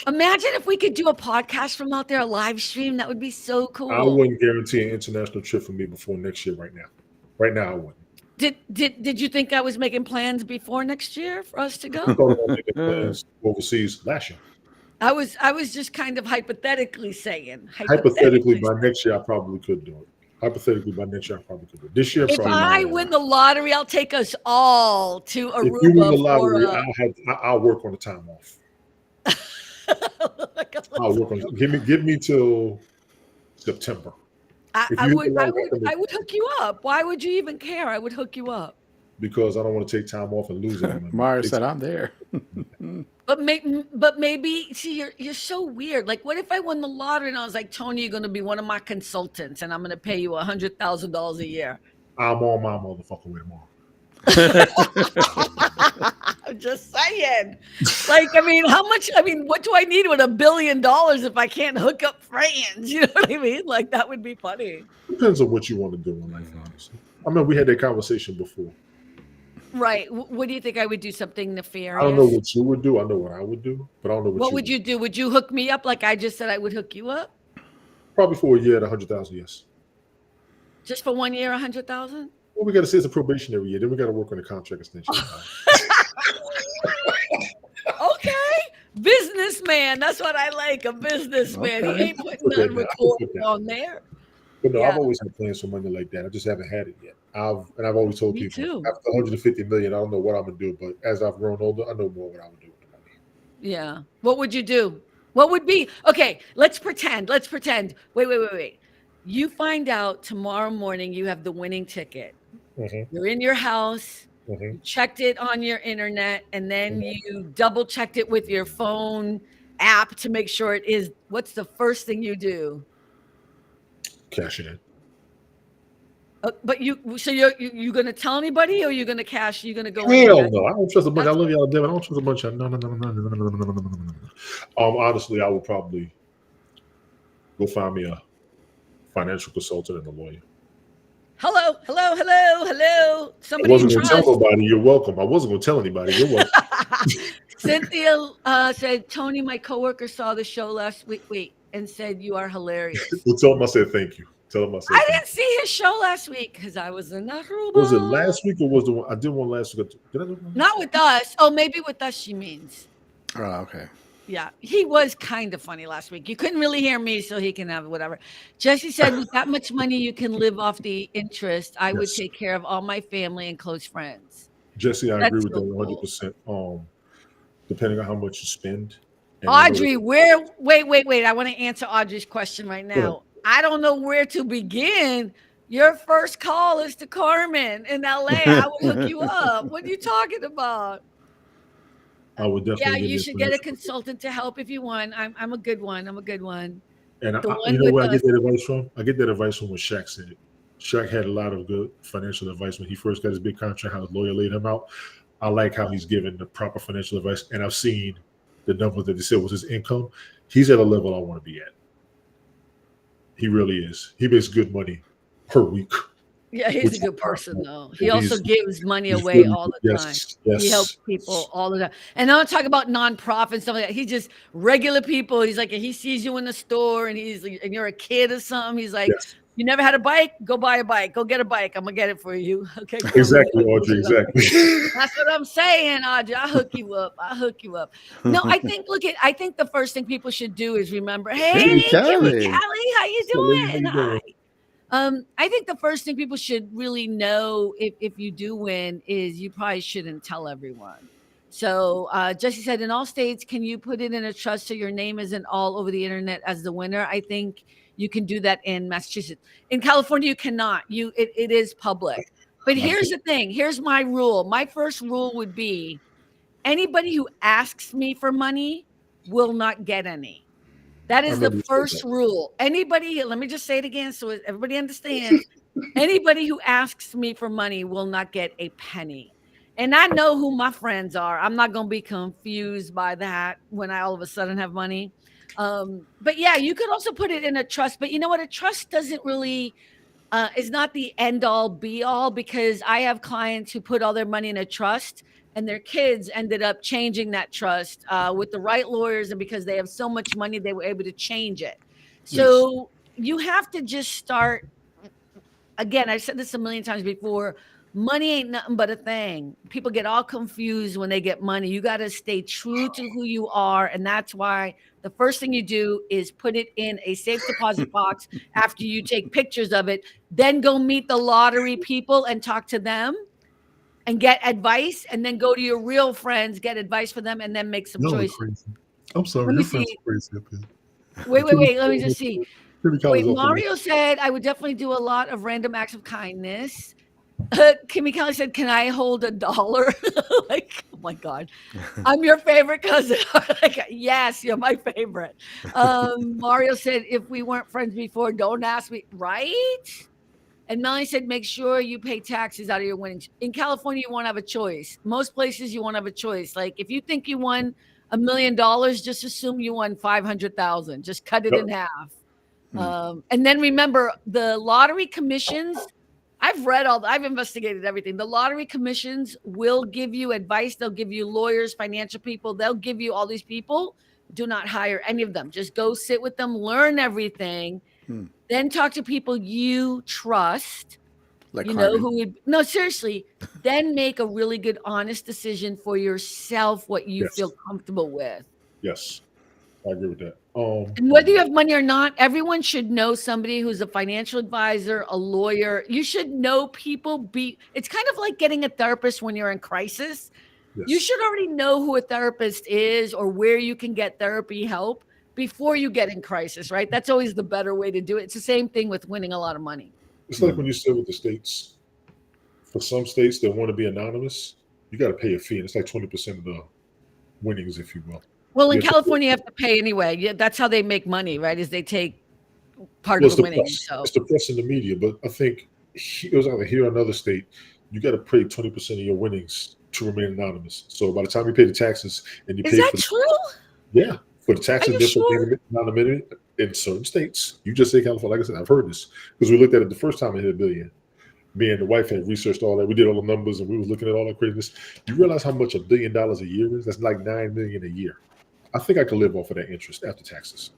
Imagine if we could do a podcast from out there, a live stream. That would be so cool. I wouldn't guarantee an international trip for me before next year. Right now, I wouldn't. Did you think I was making plans before next year for us to go? I thought about making plans overseas last year. I was just kind of hypothetically saying. Hypothetically, by next year, I probably could do it. Hypothetically, by next year, I probably could do it. This year, if probably I not. win the lottery, I'll take us all to Aruba. If you win the lottery, I'll work on the time off. I'll work on it. Give me till September. I would hook you up. Why would you even care? I would hook you up. Because I don't want to take time off and lose it. Mario said I'm there. But maybe see, you're so weird. Like, what if I won the lottery and I was like, Tony, you're going to be one of my consultants, and I'm going to pay you $100,000 a year. I'm on my motherfucking way tomorrow. I'm just saying. Like, I mean, what do I need with $1 billion if I can't hook up friends? You know what I mean? Like, that would be funny. Depends on what you want to do in life, honestly. I mean, we had that conversation before. Right. What do you think? I would do something nefarious? I don't know what you would do. I know what I would do, but I don't know what would you do. Would you hook me up like I just said I would hook you up? Probably for a year at 100,000, yes. Just for 1 year, 100,000? Well, we got to say it's a probationary year. Then we got to work on the contract extension. Okay. Businessman. That's what I like, a businessman. Okay. He ain't putting nothing recorded on there. But no, I've always had plans for money like that. I just haven't had it yet. I've always told people too. After 150 million, I don't know what I'm gonna do. But as I've grown older, I know more what I would do with the money. Yeah. What would you do? What would be okay? Let's pretend. Wait. You find out tomorrow morning you have the winning ticket. Mm-hmm. You're in your house. Mm-hmm. You checked it on your internet, and then you double checked it with your phone, app to make sure it is. What's the first thing you do? Cash it in. But you going to tell anybody, or you're going to cash? You're going to go in? Hell And cash? no, I don't trust a bunch. I That's love y'all, damn it. I don't trust a bunch of no. Honestly, I would probably go find me a financial consultant and a lawyer. hello. I Somebody you wasn't going to tell trust. nobody. You're welcome. I wasn't going to tell anybody. You're welcome. Cynthia said, Tony, my coworker saw the show last week and said you are hilarious. Well, tell him I said thank you. Tell him I said I thank didn't see his show last week because I was in Aruba. you. Was it last week or was the one I did one last week? Did I do one? Not with us. Oh, maybe with us she means. Oh, okay. Yeah, he was kind of funny last week. You couldn't really hear me, so he can have whatever. Jesse said, with that much money, you can live off the interest. I would Yes. take care of all my family and close friends. Jesse, I That's agree with so that 100%. Depending on how much you spend. And Audrey, wait. I want to answer Audrey's question right now. I don't know where to begin. Your first call is to Carmen in LA. I will hook you up. What are you talking about? I would definitely. Yeah, you should get a consultant to help if you want. I'm a good one. And The you one know with where I us. get that advice from? I get that advice from what Shaq said. Shaq had a lot of good financial advice when he first got his big contract, how his lawyer laid him out. I like how he's given the proper financial advice. And I've seen the number that he said was his income. He's at a level I want to be at. He really is. He makes good money per week. Yeah, he's a good person, though. He And also gives money he's away really- all the time. He helps people all the time. And I don't talk about nonprofits, stuff like that. He's just regular people. He's like, he sees you in the store and and you're a kid or something. He's like, Yes. you never had a bike? Go buy a bike. Go get a bike. I'm going to get it for you. Okay. cool. Exactly, Audrey. Exactly. That's what I'm saying, Audrey. I'll hook you up. No, I think the first thing people should do is remember, hey, Kelly. Kelly, how you Kelly, doing? how you doing? Hi. I think the first thing people should really know if you do win is you probably shouldn't tell everyone. So Jesse said, in all states, can you put it in a trust so your name isn't all over the internet as the winner? I think you can do that in Massachusetts. In California, you cannot. It is public. But here's the thing. Here's my rule. My first rule would be anybody who asks me for money will not get any. That is the first rule. Anybody, let me just say it again so everybody understands. Anybody who asks me for money will not get a penny. And I know who my friends are. I'm not going to be confused by that when I all of a sudden have money. But yeah, you could also put it in a trust. But you know what? A trust doesn't really is not the end all be all, because I have clients who put all their money in a trust and their kids ended up changing that trust with the right lawyers. And because they have so much money, they were able to change it. So you have to just start. Again, I've said this a million times before. Money ain't nothing but a thing. People get all confused when they get money. You got to stay true to who you are. And that's why the first thing you do is put it in a safe deposit box after you take pictures of it. Then go meet the lottery people and talk to them and get advice. And then go to your real friends, get advice for them, and then make some choices. Crazy. I'm sorry. Let me Your friends see. are crazy up here. Wait. Let me just see. Wait, Mario Mario said, I would definitely do a lot of random acts of kindness. Kimmy Kelly said, can I hold $1? Like, oh my God. I'm your favorite cousin. Like, yes, you're my favorite. Mario said, if we weren't friends before, don't ask me. Right? And Melanie said, make sure you pay taxes out of your winnings. In California, you won't have a choice. Most places you won't have a choice. Like if you think you won $1 million, just assume you won 500,000. Just cut it in half. And then remember the lottery commissions. I've investigated everything. The lottery commissions will give you advice. They'll give you lawyers, financial people. They'll give you all these people. Do not hire any of them. Just go sit with them, learn everything, then talk to people you trust. Like you know who would no seriously. Then make a really good, honest decision for yourself. What you feel comfortable with. Yes, I agree with that. And whether you have money or not, everyone should know somebody who's a financial advisor, a lawyer. You should know people. It's kind of like getting a therapist when you're in crisis. Yes. You should already know who a therapist is or where you can get therapy help before you get in crisis, right? That's always the better way to do it. It's the same thing with winning a lot of money. It's like when you sit with the states. For some states that want to be anonymous, you got to pay a fee, and it's like 20% of the winnings, if you will. Well, in You have to, California, you have to pay anyway. Yeah, that's how they make money, right? Is they take part well, of it's the the winnings. press. So It's the press and the media. But I think it was either here or another state. You got to pay 20% of your winnings to remain anonymous. So by the time you pay the taxes and you is pay that for the, true? yeah, for the Are taxes, you therefore sure? being anonymity in certain states. You just say California. Like I said, I've heard this because we looked at it the first time it hit a billion. Me and the wife had researched all that. We did all the numbers and we was looking at all that craziness. You realize how much $1 billion a year is? That's like 9 million a year. I think I could live off of that interest after taxes.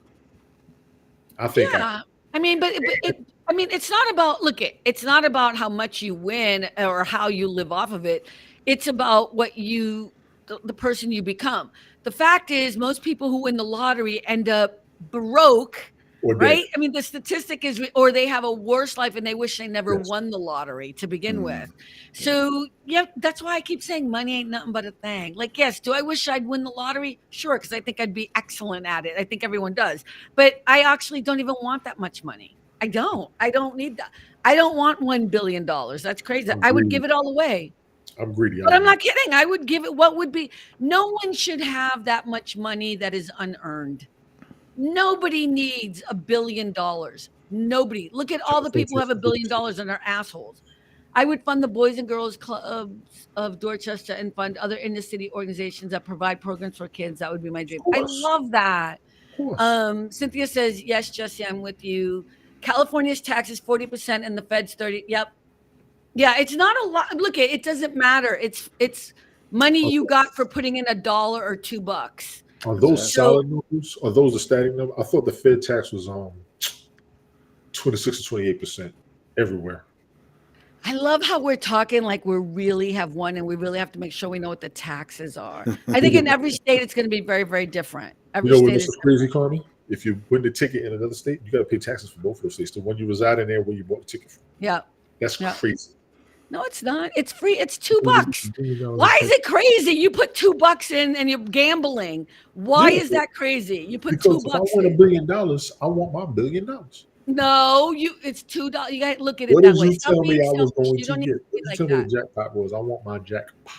I think I Yeah. I mean, I mean, it's not about, it's not about how much you win or how you live off of it. It's about the person you become. The fact is, most people who win the lottery end up broke, or dead. right? I mean, the statistic is, or they have a worse life and they wish they never Yes. won the lottery to begin with. Mm. So, yeah, that's why I keep saying money ain't nothing but a thing. Like, yes, do I wish I'd win the lottery? Sure, because I think I'd be excellent at it. I think everyone does. But I actually don't even want that much money. I don't. I don't need that. I don't want $1 billion. That's crazy. I'm I would greedy. give it all away. I'm greedy. I But I'm don't know. not kidding. I would give it what would be. No one should have that much money that is unearned. Nobody needs $1 billion. Nobody. Look at all the people who have $1 billion and are assholes. I would fund the Boys and Girls Clubs of Dorchester and fund other inner city organizations that provide programs for kids. That would be my dream. Of I course. love that. Of course. Cynthia says, yes, Jesse, I'm with you. California's tax is 40% and the Fed's 30. Yep. Yeah, it's not a lot. Look, it doesn't matter. It's money you got for putting in $1 or $2. Are those Zest. So solid numbers? Are those the static number? I thought the Fed tax was 26 to 28% everywhere. I love how we're talking like we really have one and we really have to make sure we know what the taxes are. I think in every state it's going to be very, very different. Every You know what state this is is crazy, Carmi? If you win the ticket in another state, you got to pay taxes for both of those states. The one you reside in there where you bought the ticket from. yeah. That's Yeah. crazy. No, it's not. It's free. It's $2. Why is it? it crazy? You put $2 in and you're gambling. Why Yeah, is that crazy? You put because if I $2 win $1 in. billion, I want my $1 billion. No, it's $2. You got to look at it What that did way. you Stop tell me being I was selfish. going You to don't need get? to What be did you like tell me the that. jackpot was? I want my jackpot.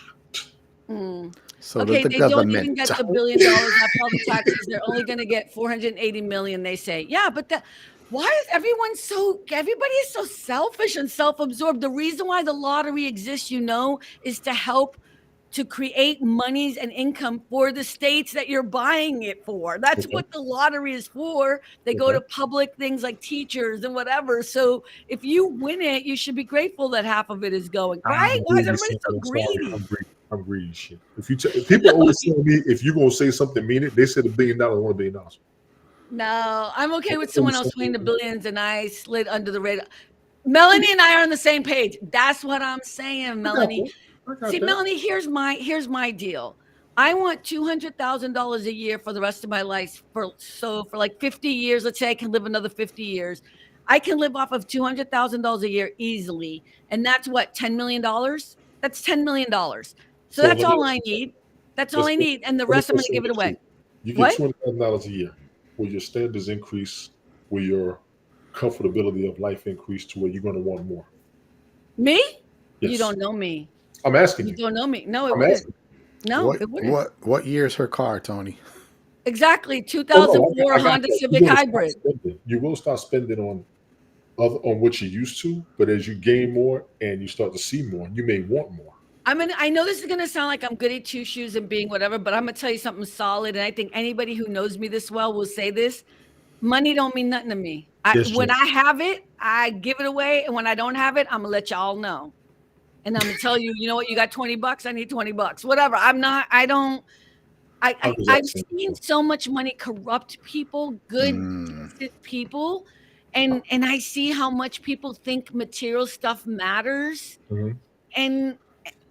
So Okay, the they don't even government. get the $1 billion after all the taxes. They're only going to get 480 million. They say, yeah, but why is everybody is so selfish and self-absorbed? The reason why the lottery exists, is to help to create monies and income for the states that you're buying it for. That's Okay. what the lottery is for. They go Okay. to public things like teachers and whatever. So if you win it, you should be grateful that half of it is going, right? Why is everybody so I'm sorry. greedy? I'm greedy shit. If people always tell me if you're gonna say something, mean it. They said $1 billion, I want $1 billion. No, I'm okay with someone else winning the billions and I slid under the radar. Melanie and I are on the same page. That's what I'm saying, Melanie. See, Melanie, here's my deal. I want $200,000 a year for the rest of my life. For like 50 years, let's say I can live another 50 years. I can live off of $200,000 a year easily. And that's what, $10 million? That's $10 million. So that's all I need. That's all I need. And the rest I'm going to give it away. You get What? $200,000 a year. Will your standards increase? Will your comfortability of life increase to where you're going to want more? Me? Yes. You don't know me. I'm asking You you. don't know me. No, it I'm wouldn't. asking. No, it wouldn't. What year is her car, Tony? Exactly. Oh, no, 2004 I got Honda that. Civic You're gonna start Hybrid. spending. You will start spending on what you used to, but as you gain more and you start to see more, you may want more. I know this is gonna sound like I'm goody two shoes and being whatever, but I'm gonna tell you something solid. And I think anybody who knows me this well will say this. Money don't mean nothing to me. When I have it, I give it away. And when I don't have it, I'm gonna let y'all know. And I'm gonna tell you, you know what, you got $20, I need $20. Whatever. I've seen so much money corrupt people, good, decent people, and I see how much people think material stuff matters. Mhm.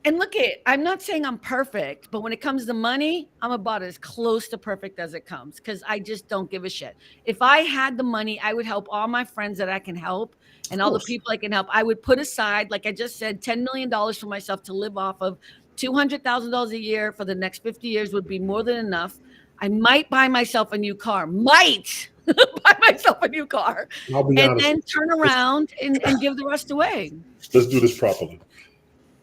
And look I'm not saying I'm perfect, but when it comes to money, I'm about as close to perfect as it comes because I just don't give a shit. If I had the money, I would help all my friends that I can help and all the people I can help. I would put aside, like I just said, $10 million for myself to live off of. $200,000 a year for the next 50 years would be more than enough. I might buy myself a new car. Might buy myself a new car. I'll be and honest. then turn around and give the rest away. Let's do this properly.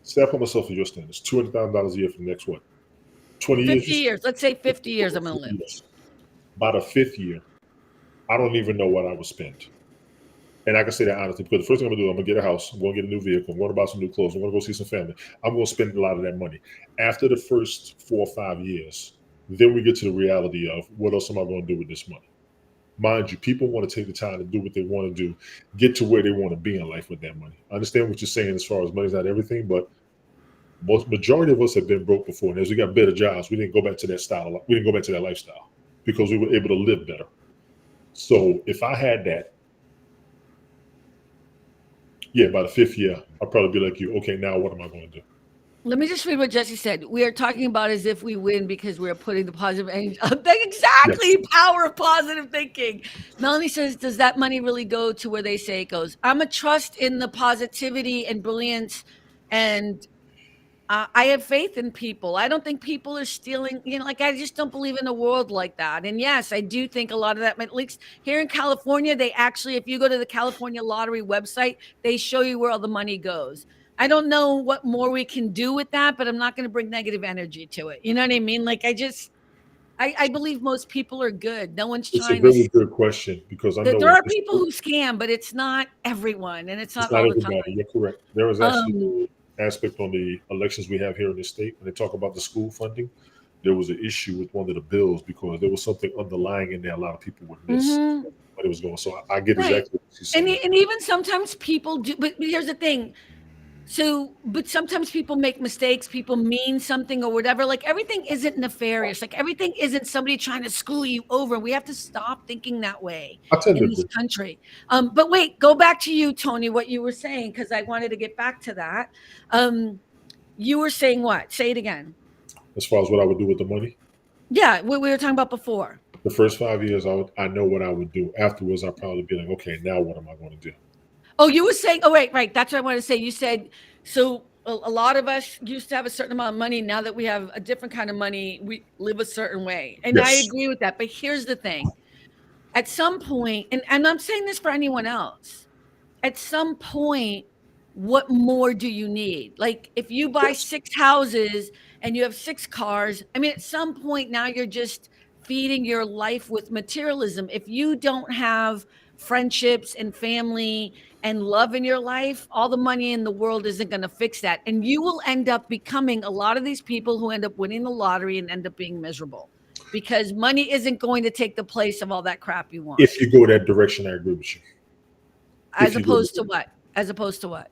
Say I put myself in your standards, $200,000 a year for the next what? 20 years. 50 years. Let's say 50 years I'm going to live. Years. By the 5th year, I don't even know what I would spend. And I can say that honestly, because the first thing I'm gonna do, I'm gonna get a house, I'm gonna get a new vehicle, I'm gonna buy some new clothes, I'm gonna go see some family. I'm gonna spend a lot of that money. After the first 4 or 5 years, then we get to the reality of what else am I gonna do with this money? Mind you, people want to take the time to do what they want to do, get to where they want to be in life with that money. I understand what you're saying as far as money's not everything, but majority of us have been broke before. And as we got better jobs, we didn't go back to that style. We didn't go back to that lifestyle because we were able to live better. So if I had that, yeah, by the 5th year, I'll probably be like you. Okay, now what am I going to do? Let me just read what Jesse said. We are talking about as if we win because we are putting the positive energy. Exactly. Yes. Power of positive thinking. Melanie says, does that money really go to where they say it goes? I'm a trust in the positivity and brilliance, and I have faith in people. I don't think people are stealing, I just don't believe in a world like that. And yes, I do think a lot of that, at least here in California, they actually, if you go to the California lottery website, they show you where all the money goes. I don't know what more we can do with that, but I'm not going to bring negative energy to it. You know what I mean? I believe most people are good. No one's trying to. It's a very good question because I know there are people who scam, but it's not everyone, and it's not all the time. You're correct. There was actually aspect on the elections we have here in the state when they talk about the school funding. There was an issue with one of the bills because there was something underlying in there a lot of people would miss what it was going. So I get exactly what you're saying. And even sometimes people do, but here's the thing. So, but sometimes people make mistakes, people mean something or whatever. Like everything isn't nefarious. Like everything isn't somebody trying to screw you over. We have to stop thinking that way in this country. But wait, go back to you, Tony, what you were saying, because I wanted to get back to that. You were saying what? Say it again. As far as what I would do with the money? Yeah, what we were talking about before. The first 5 years, I know what I would do. Afterwards, I'd probably be like, okay, now what am I going to do? Oh, you were saying, oh, right. That's what I want to say. You said, so a lot of us used to have a certain amount of money. Now that we have a different kind of money, we live a certain way. And yes. I agree with that. But here's the thing. At some point, and I'm saying this for anyone else, at some point, what more do you need? Like if you buy 6 houses and you have 6 cars, I mean, at some point now you're just feeding your life with materialism. If you don't have friendships and family and love in your life, all the money in the world isn't going to fix that. And you will end up becoming a lot of these people who end up winning the lottery and end up being miserable because money isn't going to take the place of all that crap you want. If you go that direction, I agree with you. As opposed to what? As opposed to what?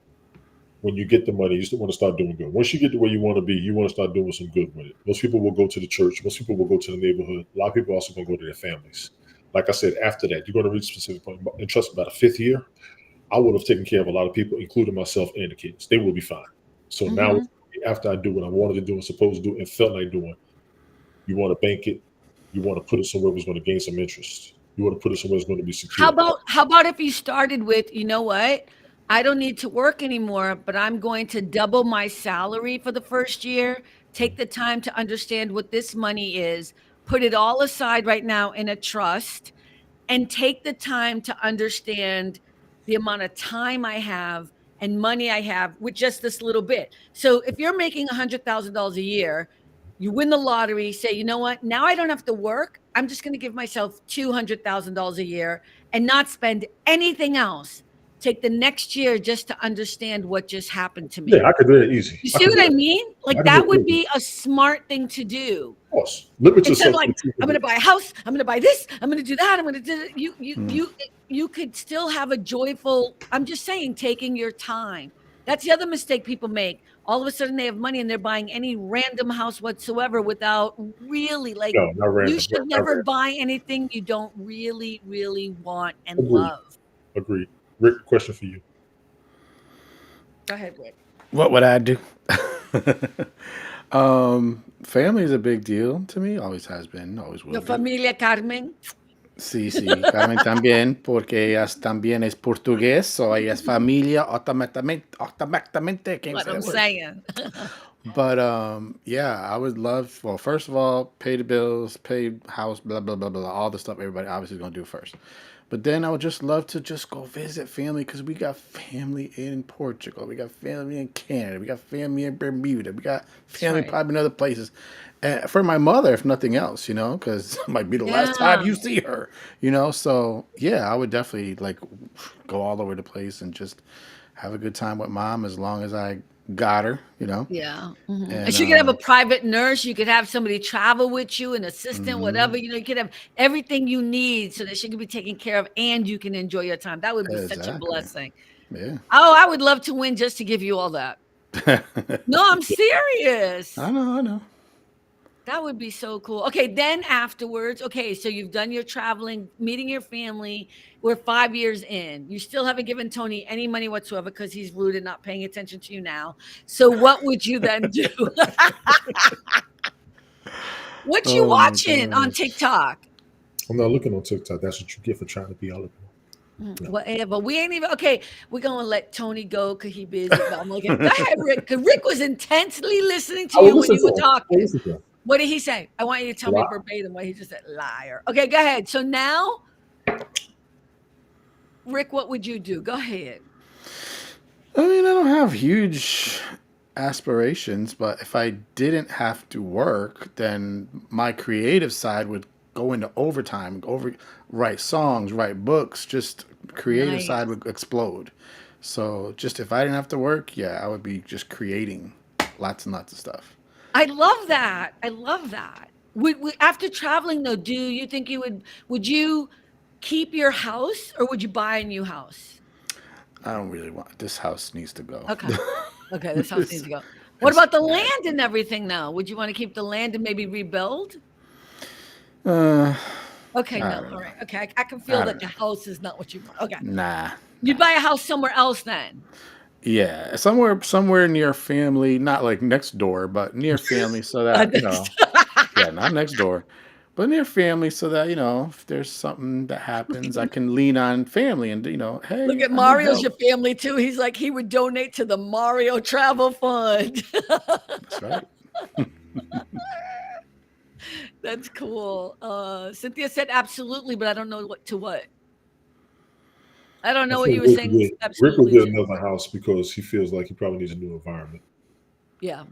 When you get the money, you still want to start doing good. Once you get to where you want to be, you want to start doing some good with it. Most people will go to the church. Most people will go to the neighborhood. A lot of people also going to go to their families. Like I said, after that, you're going to reach a specific point. And trust me, about the 5th year, I would have taken care of a lot of people, including myself and the kids. They will be fine. So now, after I do what I wanted to do and supposed to do and felt like doing, you want to bank it. You want to put it somewhere that's going to gain some interest. You want to put it somewhere that's going to be secure. How about if you started with, you know what? I don't need to work anymore, but I'm going to double my salary for the first year. Take the time to understand what this money is. Put it all aside right now in a trust and take the time to understand the amount of time I have and money I have with just this little bit. So if you're making $100,000 a year, you win the lottery, say, you know what? Now I don't have to work. I'm just going to give myself $200,000 a year and not spend anything else. Take the next year just to understand what just happened to me. Yeah, I could do that easy. You see what I mean? Like that would be a smart thing to do. Of course. Limit yourself. Like, I'm going to buy a house. I'm going to buy this. I'm going to do that. I'm going to do you could still have a joyful, I'm just saying, taking your time. That's the other mistake people make. All of a sudden they have money and they're buying any random house whatsoever without really you should never buy anything you don't really, really want and love. Agreed. Rick, question for you. Go ahead, Rick. What would I do? Family is a big deal to me. Always has been. Always will. ¿Tu familia, Carmen? Sí, Carmen también, porque ella también es portugués, so ella es familia automáticamente. What I'm saying. But yeah, I would love. Well, first of all, pay the bills, pay house, blah blah blah blah, all the stuff everybody obviously is gonna do first. But then I would just love to just go visit family because we got family in Portugal, we got family in Canada, we got family in Bermuda, we got That's family right. probably in other places. And for my mother, if nothing else, because it might be the last time Yeah. you see her. So yeah, I would definitely like go all over the place and just have a good time with mom as long as I got her. Yeah. And And she could have a private nurse. You could have somebody travel with you, an assistant, mhm, whatever. You could have everything you need so that she can be taken care of and you can enjoy your time. That would be such a exactly. blessing. Yeah. Oh, I would love to win just to give you all that. No, I'm I serious. know, I know. That would be so cool. Okay, then afterwards, okay, so you've done your traveling, meeting your family. We're 5 years in. You still haven't given Tony any money whatsoever because he's rude and not paying attention to you now. So what would you then do? What you Oh my watching on gosh. TikTok? I'm not looking on TikTok. That's what you get for trying to be eloquent. No. Whatever. We ain't even okay. We're gonna let Tony go because he busy. But I'm like, go ahead, Rick. Because Rick was intensely listening to I you will when listen you to were him. I will talking. listen to him. What did he say? I want you to tell me Wow. verbatim what he just said. Liar. Okay, go ahead. So now, Rick, what would you do? Go ahead. I mean, I don't have huge aspirations, but if I didn't have to work, then my creative side would go into overtime, write songs, write books, just creative Nice. side would explode. So just if I didn't have to work, yeah, I would be just creating lots and lots of stuff. I love that. I love that. Would after traveling though, do you think would you keep your house or would you buy a new house? I don't really want this house needs to go. Okay. Okay, this house needs it's, to go. What it's about the bad. land and everything now? Would you want to keep the land and maybe rebuild? Uh, Okay, I no. don't All know. right. Okay. I can feel I that don't the know. house is not what you want. Okay. Nah, You'd buy a house somewhere else then. yeah, somewhere near family, not like next door, but near family, so that That's- yeah, not next door, but near family, so that if there's something that happens, I can lean on family and Look hey, at I need Mario's help. your family too. He's like he would donate to the Mario Travel Fund. That's right. That's cool. Cynthia said absolutely, but I don't know what to what. I don't I know what you think were saying Rick will absolutely get to. another house because he feels like he probably needs a new environment. Yeah,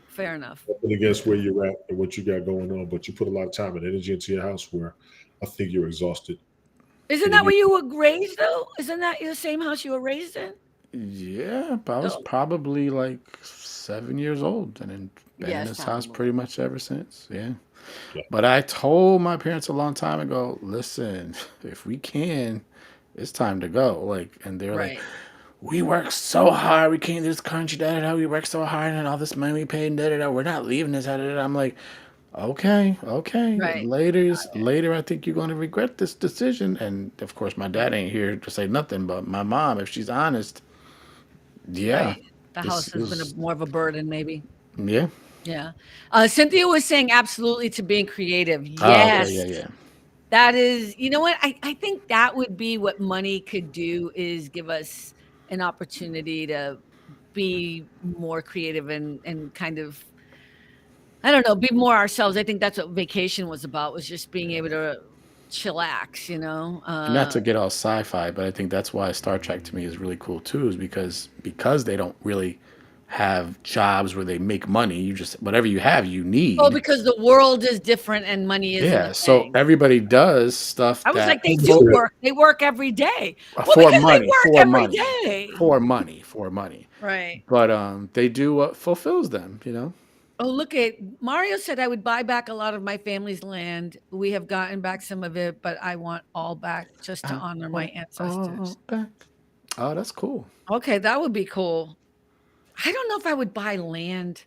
fair enough. Nothing against where Yeah. you're at and what you got going on, but you put a lot of time and energy into your house where I think you're exhausted. Isn't And it that where needs, you were raised though? Isn't that the same house you were raised in? Yeah, but I was No. probably like 7 years old and then been in Yes, this sound a house little. pretty much ever since. Yeah. yeah. But I told my parents a long time ago, listen, if we can, it's time to go. Like, and they're like, Right. we work so hard. We came to this country, da da da. We work so hard and all this money we paid, da da da. We're not leaving this, da da da. I'm like, okay, okay. Right. Later, I think you're going to regret this decision. And of course, my dad Right. ain't here to say nothing, but my mom, if she's honest, yeah, Right. The this house has been is, more of a burden, maybe. yeah. Yeah. Cynthia was saying absolutely to being creative. Oh, okay, Yes. yeah, yeah. That is, you know what? I think that would be what money could do is give us an opportunity to be more creative and kind of, I don't know, be more ourselves. I think that's what vacation was about, was just being able to chillax, you know? Not to get all sci-fi, but I think that's why Star Trek to me is really cool too, is because they don't really have jobs where they make money. You just whatever you have, you Oh, need. because the world is different and money isn't a Yeah, so thing. everybody does stuff I was like, that they Thank you do for that. work. They work every day. Well, for because they money, work for every money, day. for money. Right. But they do what fulfills them. Oh, look at Mario said I would buy back a lot of my family's land. We have gotten back some of it, but I want all back just to I honor my want all ancestors. back. Oh, that's cool. Okay, that would be cool. I don't know if I would buy land.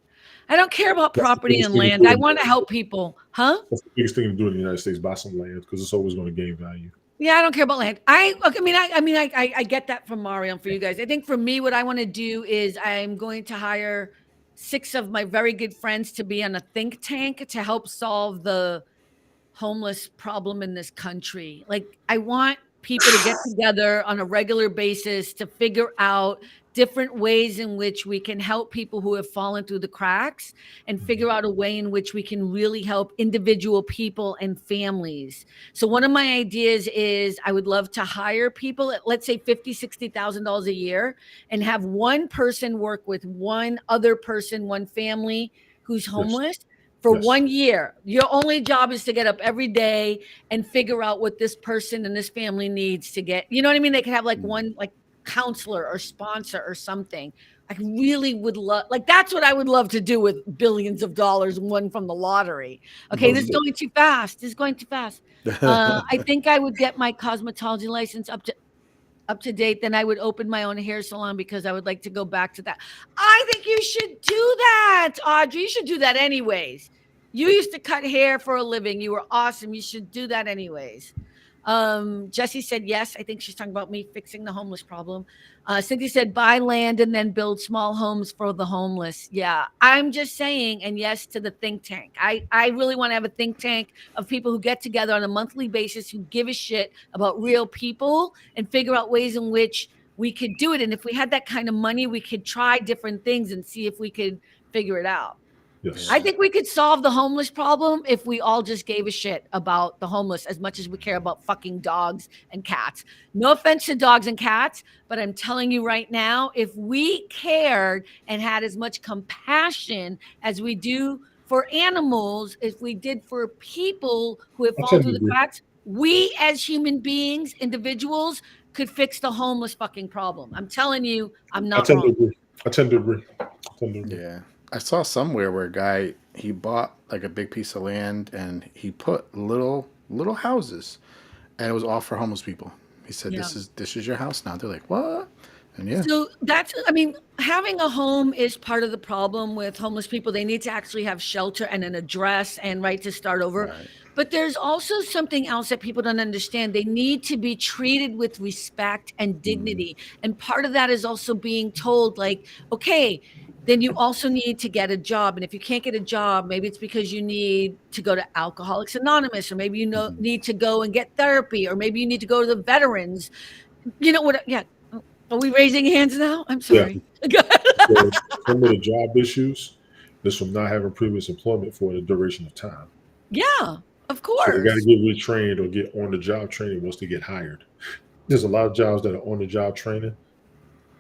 I don't care about That's the property biggest and thing to land. do I in the want to United help States. people. Huh? That's the biggest thing to do in the United States, buy some land because it's always going to gain value. Yeah, I don't care about land. I get that from Mario and for you guys. I think for me, what I want to do is I'm going to hire 6 of my very good friends to be on a think tank to help solve the homeless problem in this country. Like, I want people to get together on a regular basis to figure out different ways in which we can help people who have fallen through the cracks and figure out a way in which we can really help individual people and families. So one of my ideas is I would love to hire people at, let's say, $50,000, $60,000 a year, and have one person work with one other person, one family who's Yes. homeless for Yes. 1 year. Your only job is to get up every day and figure out what this person and this family needs to get. You know what I mean? They could have like one like counselor or sponsor or something. I really would love, like, that's what I would love to do with billions of dollars won from the lottery. Okay, this is going too fast. This is going too fast. I think I would get my cosmetology license up to date. Then I would open my own hair salon because I would like to go back to that. I think you should do that, Audrey. You should do that anyways. You used to cut hair for a living. You were awesome. You should do that anyways. Jessie said yes. I think she's talking about me fixing the homeless problem. Cynthia said buy land and then build small homes for the homeless. Yeah, I'm just saying, and yes to the think tank. I really want to have a think tank of people who get together on a monthly basis who give a shit about real people and figure out ways in which we could do it. And if we had that kind of money, we could try different things and see if we could figure it out. Yes. I think we could solve the homeless problem if we all just gave a shit about the homeless as much as we care about fucking dogs and cats. No offense to dogs and cats, but I'm telling you right now, if we cared and had as much compassion as we do for animals, if we did for people who have fallen through the cracks, we as human beings, individuals, could fix the homeless fucking problem. I'm telling you, I'm not wrong. I tend to agree. Yeah. I saw somewhere where a guy, he bought like a big piece of land and he put little houses, and it was all for homeless people. He said, Yeah. this is your house now. They're like, what? And yeah. So that's, I mean, having a home is part of the problem with homeless people. They need to actually have shelter and an address and right to start over. Right. But there's also something else that people don't understand. They need to be treated with respect and dignity. And part of that is also being told, like, okay, then you also need to get a job. And if you can't get a job, maybe it's because you need to go to Alcoholics Anonymous, or maybe you need to go and get therapy, or maybe you need to go to the veterans. You know what? Yeah. Are we raising hands now? I'm sorry. Yeah. So some of the job issues is from not having previous employment for the duration of time. Yeah, of course. So they got to get retrained or get on the job training once they get hired. There's a lot of jobs that are on the job training.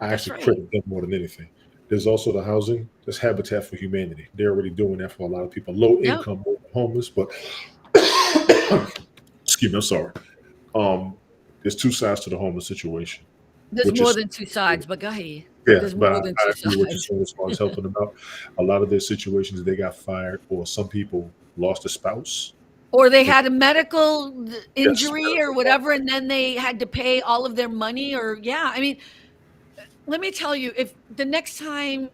I actually credit them more than anything. There's also the housing. There's Habitat for Humanity. They're already doing that for a lot of people. Low income, homeless, but excuse me, I'm sorry. There's two sides to the homeless situation. There's more than two sides, but go ahead. Yeah, There's but more than I two agree what you're sides. saying as far as helping them out. A lot of their situations, they got fired, or some people lost a spouse. Or they had a medical injury or whatever, and then they had to pay all of their money. Or I mean, let me tell you, if the next time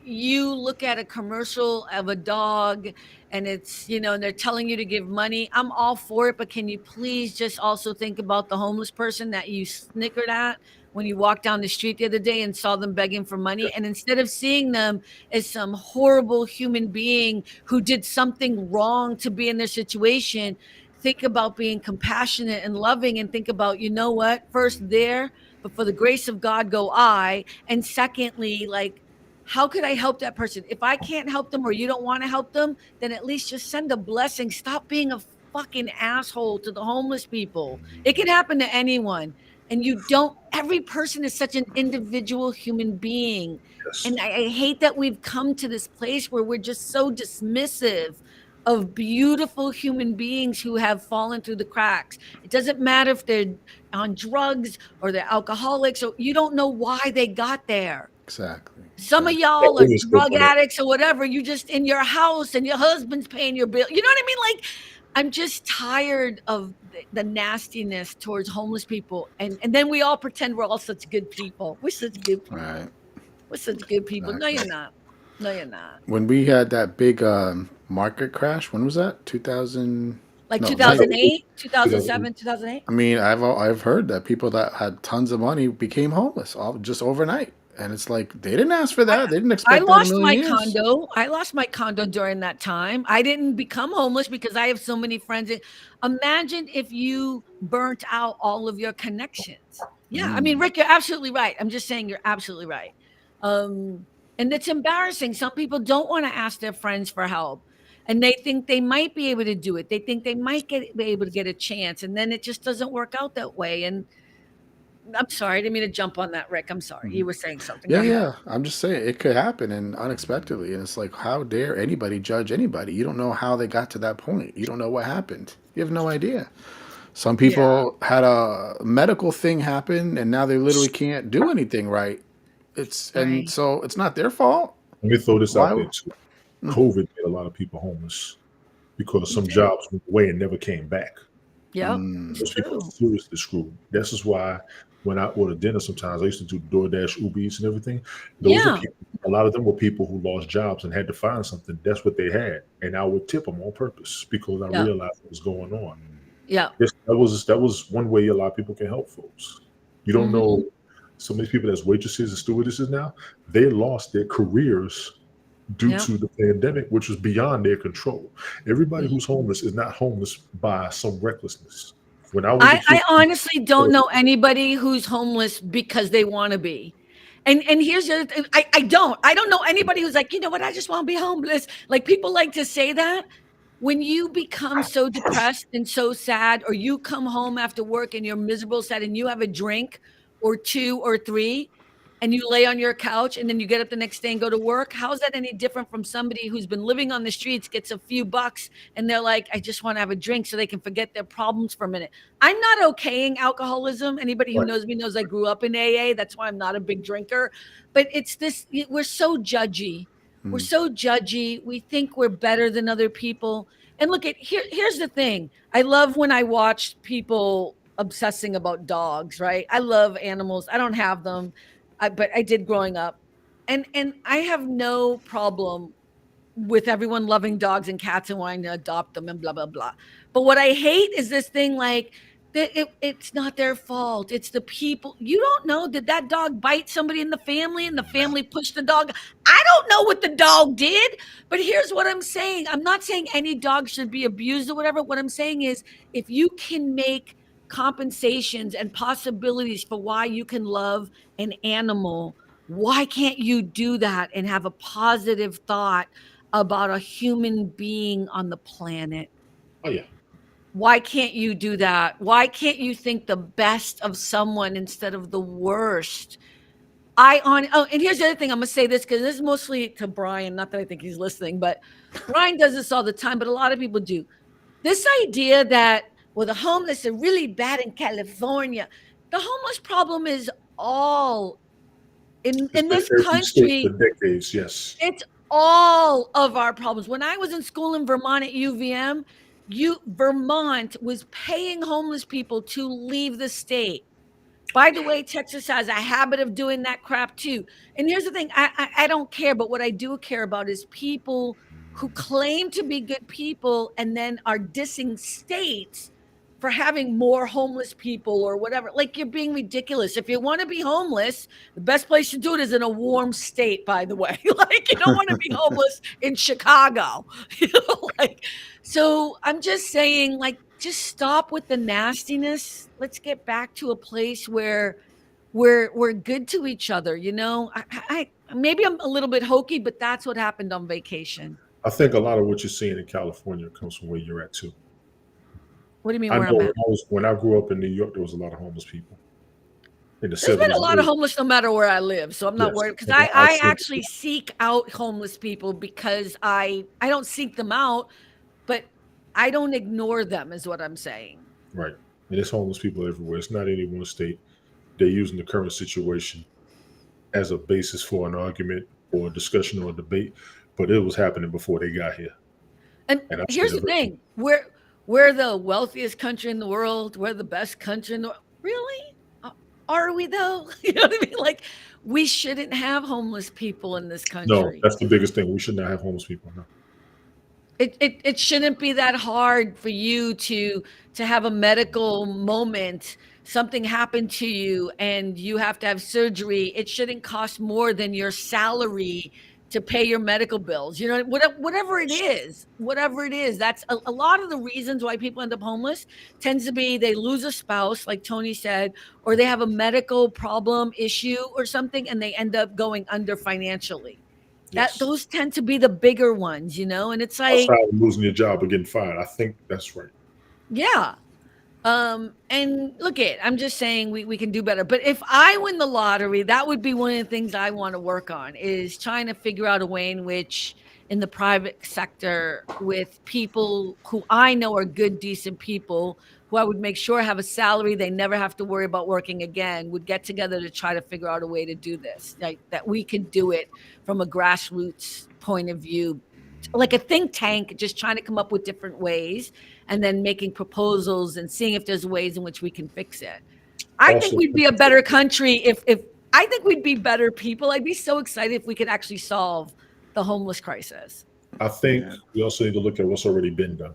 you look at a commercial of a dog and it's, and they're telling you to give money, I'm all for it. But can you please just also think about the homeless person that you snickered at when you walked down the street the other day and saw them begging for money? And instead of seeing them as some horrible human being who did something wrong to be in their situation, think about being compassionate and loving, and think about, you know what, first there, but for the grace of God go I. And secondly, like, how could I help that person? If I can't help them or you don't want to help them, then at least just send a blessing. Stop being a fucking asshole to the homeless people. It can happen to anyone. And every person is such an individual human being. Yes. And I hate that we've come to this place where we're just so dismissive of beautiful human beings who have fallen through the cracks. It doesn't matter if they're on drugs or they're alcoholics, or you don't know why they got there. Exactly. Some of y'all are drug addicts or whatever. You just in your house and your husband's paying your bill. You know what I mean? Like, I'm just tired of the nastiness towards homeless people. And then we all pretend we're all such good people. We're such good people. Right. We're such good people. Exactly. No, you're not. No, you're not. When we had that big market crash, when was that? 2000? Like 2008, 2007, 2008? I mean, I've heard that people that had tons of money became homeless just overnight. And it's like they didn't ask for I that. They didn't I expect that in a lost million my years. condo. I lost my condo during that time. I didn't become homeless because I have so many friends. Imagine if you burnt out all of your connections. Yeah, I mean, Mm. Rick, you're absolutely right. I'm just saying you're absolutely right. Um, and it's embarrassing. Some people don't want to ask their friends for help, and they think they might be able to do it. They think they might be able to get a chance, and then it just doesn't work out that way. And I'm sorry, I didn't mean to jump on that, Rick. I'm sorry. You Mhm. were saying something. Go Yeah, ahead. yeah. I'm just saying it could happen and unexpectedly. And it's like, how dare anybody judge anybody? You don't know how they got to that point. You don't know what happened. You have no idea. Some Yeah, people had a medical thing happen and now they literally can't do anything right. And right. so it's not their fault. Let me throw this Why? out there too. Mm, COVID made a lot of people homeless because It some did. jobs went away and never came back. Yep, it's mm, Those people are true. seriously screwed. This is why when I order dinner, sometimes I used to do DoorDash, Uber Eats, and everything. Those are Yeah, people. A lot of them were people who lost jobs and had to find something. That's what they had, and I would tip them on purpose because I yep, realized what was going on. yep. That was one way a lot of people can help folks. You don't Mhm, know some of these people that's waitresses and stewardesses now. They lost their careers due yep. to the pandemic, which was beyond their control. Everybody Yeah. who's homeless is not homeless by some recklessness. When I was a I kid, honestly don't know anybody who's homeless because they wanna be. And here's the other thing, I don't know anybody who's like, "You know what? I just wanna be homeless." Like, people like to say that. When you become so depressed and so sad, or you come home after work and you're miserable, sad, and you have a drink or 2 or 3, and you lay on your couch, and then you get up the next day and go to work, how is that any different from somebody who's been living on the streets, gets a few bucks, and they're like, "I just wanna have a drink so they can forget their problems for a minute." I'm not okaying alcoholism. Anybody who right? knows me knows I grew up in AA. That's why I'm not a big drinker. But it's this, we're so judgy. We're mm. so judgy. We think we're better than other people. And look at here's the thing. I love when I watch people obsessing about dogs, right? I love animals. I don't have them, but I did growing up. And I have no problem with everyone loving dogs and cats and wanting to adopt them and blah blah blah. But what I hate is this thing like that it's not their fault. It's the people. You don't know, did that dog bite somebody in the family and the family pushed the dog? I don't know what the dog did, but here's what I'm saying. I'm not saying any dog should be abused or whatever. What I'm saying is if you can make compensations and possibilities for why you can love an animal, why can't you do that and have a positive thought about a human being on the planet? Oh yeah, Why can't you do that? Why can't you think the best of someone instead of the worst? And here's the other thing. I'm gonna say this because this is mostly to Brian. Not that I think he's listening, but Brian does this all the time. But a lot of people do. This idea that, well, the homeless are really bad in California. The homeless problem is all it's in been this every state for country. decades. Yes, It's all of our problems. When I was in school in Vermont at UVM, Vermont was paying homeless people to leave the state. By the way, Texas has a habit of doing that crap too. And here's the thing, I don't care, but what I do care about is people who claim to be good people and then are dissing states for having more homeless people or whatever. Like, you're being ridiculous. If you want to be homeless, the best place to do it is in a warm state, by the way. Like, you don't want to be homeless in Chicago. Like, so I'm just saying, like, just stop with the nastiness. Let's get back to a place where we're good to each other. Maybe I'm a little bit hokey, but that's what happened on vacation. I think a lot of what you're seeing in California comes from where you're at too. What do you mean I where I'm know at? when I grew up in New York, there was a lot of homeless people in the There's been a '70s and lot of '80s. homeless no matter where I live, so I'm not Yes, worried because and I've I seen actually seek out homeless people because I don't seek them out, but I don't ignore them, is what I'm saying. right, and there's homeless people everywhere. It's not any one state. They're using the current situation as a basis for an argument or a discussion or a debate, but it was happening before they got here, And and I've seen here's it. the thing: we're the wealthiest country in the world. We're the best country in the world. Really? Are we though? You know what I mean? Like, we shouldn't have homeless people in this No, country. that's the biggest thing. We should not have homeless people. No. It shouldn't be that hard for you to have a medical moment. Something happened to you and you have to have surgery. It shouldn't cost more than your salary to pay your medical bills. You know, whatever it is. That's a lot of the reasons why people end up homeless tends to be they lose a spouse, like Tony said, or they have a medical problem issue or something, and they end up going under financially. That Yes. those tend to be the bigger ones, and it's like, Outside of losing your job or getting fired, I think that's right. yeah. And look I'm just saying we can do better. But if I win the lottery, that would be one of the things I want to work on is trying to figure out a way in which in the private sector with people who I know are good, decent people who I would make sure have a salary, they never have to worry about working again, would get together to try to figure out a way to do this, like that we could do it from a grassroots point of view, like a think tank, just trying to come up with different ways and then making proposals and seeing if there's ways in which we can fix it. I think Also, we'd be a better country if I think we'd be better people. I'd be so excited if we could actually solve the homeless crisis. I think Yeah. we also need to look at what's already been done.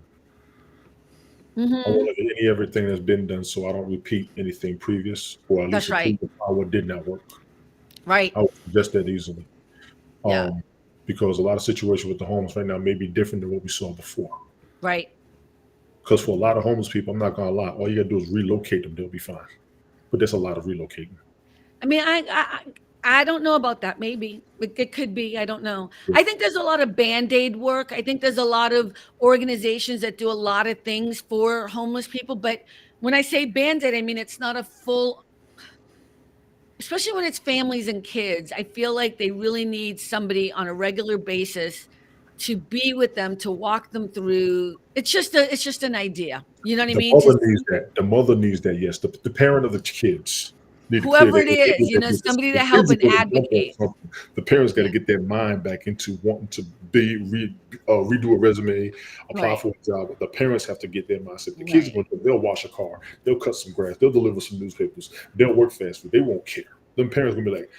I want Hmm. to look at everything that's been done so I don't repeat anything previous, or at That's least right. improve upon what did not work. Right. I would suggest that easily. Yeah. Because a lot of situations with the homeless right now may be different than what we saw before. Right. Because for a lot of homeless people, I'm not gonna lie, all you gotta do is relocate them, they'll be fine. But there's a lot of relocating. I mean, I don't know about that. Maybe it could be. I don't know. I think there's a lot of band-aid work. I think there's a lot of organizations that do a lot of things for homeless people. But when I say band-aid, I mean it's not a full, especially when it's families and kids. I feel like they really need somebody on a regular basis to be with them, to walk them through. It's just an idea. You know what I The mean? To mother needs that. The mother needs that, yes. The parent of the kids need to clear whoever their it head is, because somebody the to help kids are and going to jump on advocate. something. The parents got to Yeah. get their mind back into wanting to redo a resume, apply Right. for a job. The parents have to get their mindset. The kids are Right. going to, they'll wash a car, they'll cut some grass, they'll deliver some newspapers, they'll work fast food. They won't care. Them parents going to be like,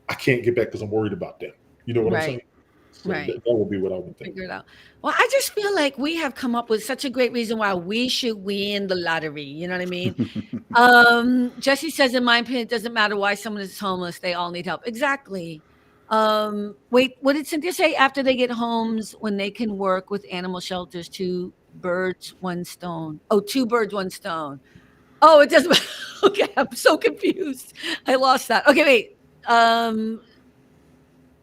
I can't get back because I'm worried about them. You know what I'm saying? Right. So Right. that would be what I would think. Figure it out. Well, I just feel like we have come up with such a great reason why we should win the lottery. You know what I mean? Jesse says, in my opinion, it doesn't matter why someone is homeless, they all need help. Exactly. Wait, what did Cynthia say? After they get homes, when they can work with animal shelters, two birds, one stone. Oh, two birds, one stone. Oh, it doesn't matter. Okay, I'm so confused. I lost that. Okay, wait.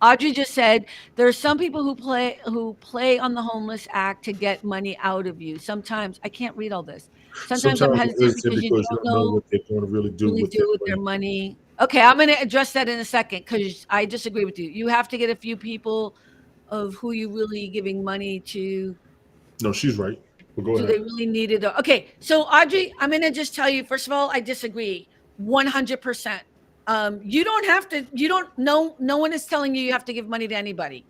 Audrey just said there are some people who play on the homeless act to get money out of you. Sometimes I can't read all this. Sometimes I'm Sometimes it's hesitant hesitant because you because you don't don't know know what they're going to really do really with do that with their money. money. Okay, I'm going to address that in a second because I disagree with you. You have to get a few people of who you really giving money to. No, she's right. But go Do they ahead. really need it? Okay, so Audrey, I'm going to just tell you. First of all, I disagree 100%. You don't have to. You don't. No one is telling you have to give money to anybody.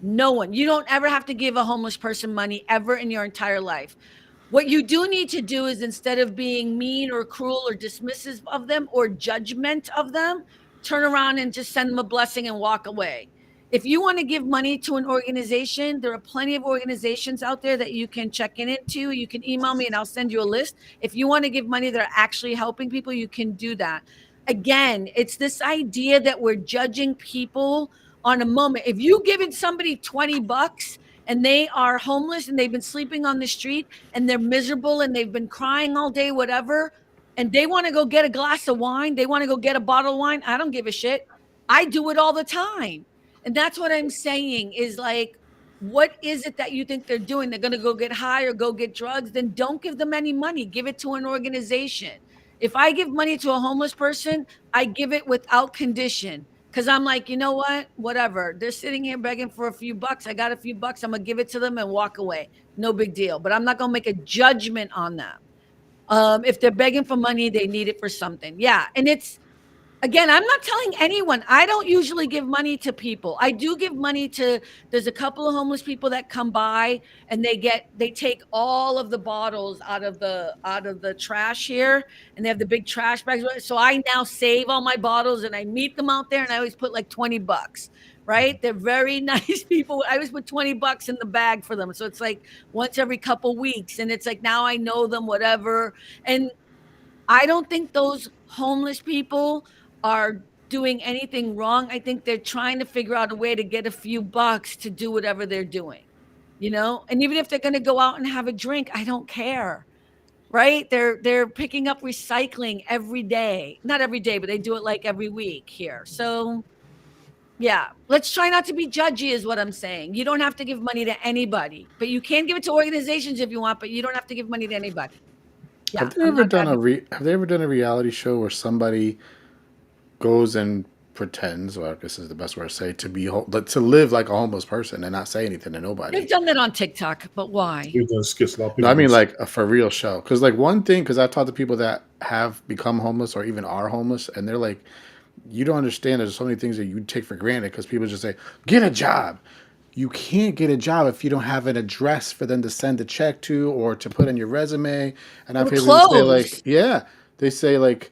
No one. You don't ever have to give a homeless person money ever in your entire life. What you do need to do is instead of being mean or cruel or dismissive of them or judgment of them, turn around and just send them a blessing and walk away. If you want to give money to an organization, there are plenty of organizations out there that you can check in into. You can email me and I'll send you a list. If you want to give money that are actually helping people, you can do that. Again, it's this idea that we're judging people on a moment. If you given somebody $20 and they are homeless and they've been sleeping on the street and they're miserable and they've been crying all day, whatever, and they want to go get a glass of wine, they want to go get a bottle of wine, I don't give a shit. I do it all the time. And that's what I'm saying is like, what is it that you think they're doing? They're going to go get high or go get drugs? Then don't give them any money. Give it to an organization. If I give money to a homeless person, I give it without condition. Cause I'm like, you know what? Whatever. They're sitting here begging for a few bucks. I got a few bucks. I'm gonna give it to them and walk away. No big deal. But I'm not gonna make a judgment on them. If they're begging for money, they need it for something. Yeah. And it's again, I'm not telling anyone. I don't usually give money to people. I do give money to there's a couple of homeless people that come by and they take all of the bottles out of the trash here and they have the big trash bags. So I now save all my bottles and I meet them out there and I always put like $20. right? They're very nice people. I always put $20 in the bag for them. So it's like once every couple weeks. And it's like now I know them, whatever. And I don't think those homeless people are doing anything wrong. I think they're trying to figure out a way to get a few bucks to do whatever they're doing, you know? And even if they're going to go out and have a drink, I don't care. Right? They're picking up recycling every day. Not every day, but they do it like every week here. So, yeah, let's try not to be judgy is what I'm saying. You don't have to give money to anybody, but you can give it to organizations if you want, but you don't have to give money to anybody. Yeah, I'm not Have they ever done a reality show where somebody goes and pretends, or I guess is the best word to say, to live like a homeless person and not say anything to They've nobody? done that on TikTok, but why? We've done skits. A lot of No, people I mean do. like a for real show. Because like one thing, because I've talked to people that have become homeless or even are homeless, and they're like, you don't understand. There's so many things that you take for granted because people just say, get a job. You can't get a job if you don't have an address for them to send a check to or to put in your resume. And I've Or heard people say clothes. like, yeah, they say like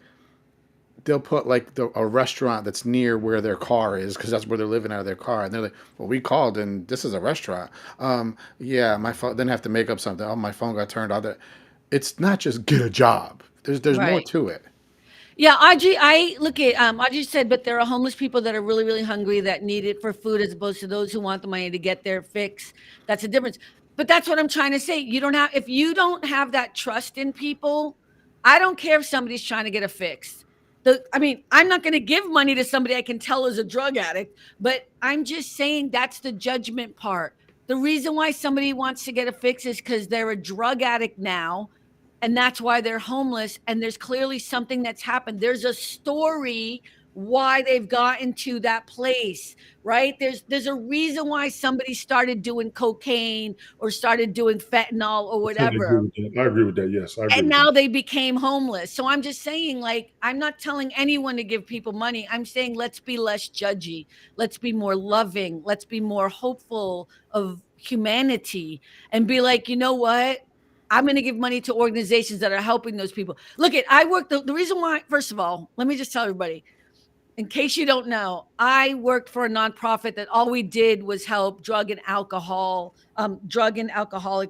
they'll put like a restaurant that's near where their car is because that's where they're living out of their car, and they're like, well, we called and this is a restaurant. Yeah, my phone. Then have to make up something. Oh, my phone got turned off. It's not just get a job. There's more Right. to it. Yeah, Audrey, I look at Audrey said, but there are homeless people that are really, really hungry that need it for food as opposed to those who want the money to get their fix. That's a difference. But that's what I'm trying to say. You don't have if you don't have that trust in people, I don't care if somebody's trying to get a fix. I mean, I'm not going to give money to somebody I can tell is a drug addict, but I'm just saying that's the judgment part. The reason why somebody wants to get a fix is because they're a drug addict now and that's why they're homeless, and there's clearly something that's happened. There's a story why they've gotten to that place, right? There's a reason why somebody started doing cocaine or started doing fentanyl or I totally agree whatever, with that. I agree with that. Yes, I agree and with that. now they became homeless. So I'm just saying, like, I'm not telling anyone to give people money. I'm saying let's be less judgy, let's be more loving, let's be more hopeful of humanity, and be like, you know what, I'm going to give money to organizations that are helping those people. Look at I work the reason why, first of all, let me just tell everybody, in case you don't know, I worked for a nonprofit that all we did was help drug and alcoholic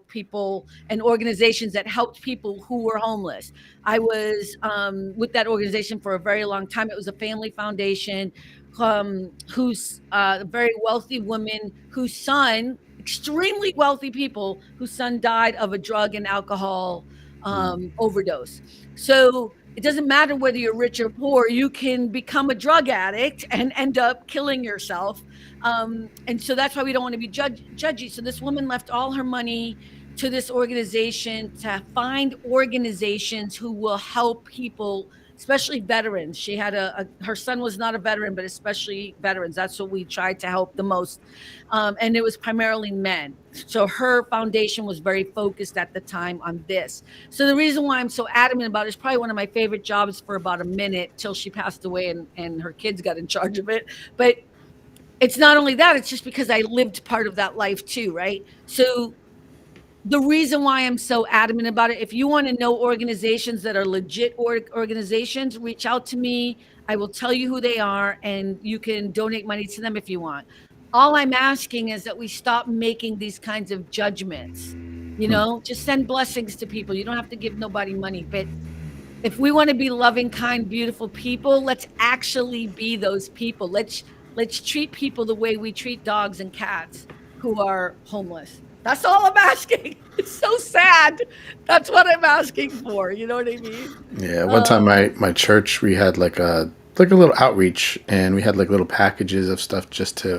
people and organizations that helped people who were homeless. I was with that organization for a very long time. It was a family foundation who's a very wealthy woman whose son, extremely wealthy people, whose son died of a drug and alcohol overdose. So it doesn't matter whether you're rich or poor, you can become a drug addict and end up killing yourself. And so that's why we don't want to be judgy. So this woman left all her money to this organization to find organizations who will help people, especially veterans. She had her son was not a veteran, but especially veterans. That's what we tried to help the most. And it was primarily men. So her foundation was very focused at the time on this. So the reason why I'm so adamant about it is probably one of my favorite jobs for about a minute till she passed away and her kids got in charge of it. But it's not only that, it's just because I lived part of that life too, right? So the reason why I'm so adamant about it, if you want to know organizations that are legit organizations, reach out to me. I will tell you who they are, and you can donate money to them if you want. All I'm asking is that we stop making these kinds of judgments. You Hmm. know, just send blessings to people. You don't have to give nobody money, but if we want to be loving, kind, beautiful people, let's actually be those people. Let's treat people the way we treat dogs and cats who are homeless. That's all I'm asking. It's so sad. That's what I'm asking for. You know what I mean? Yeah, one time Um, my church we had like a little outreach, and we had like little packages of stuff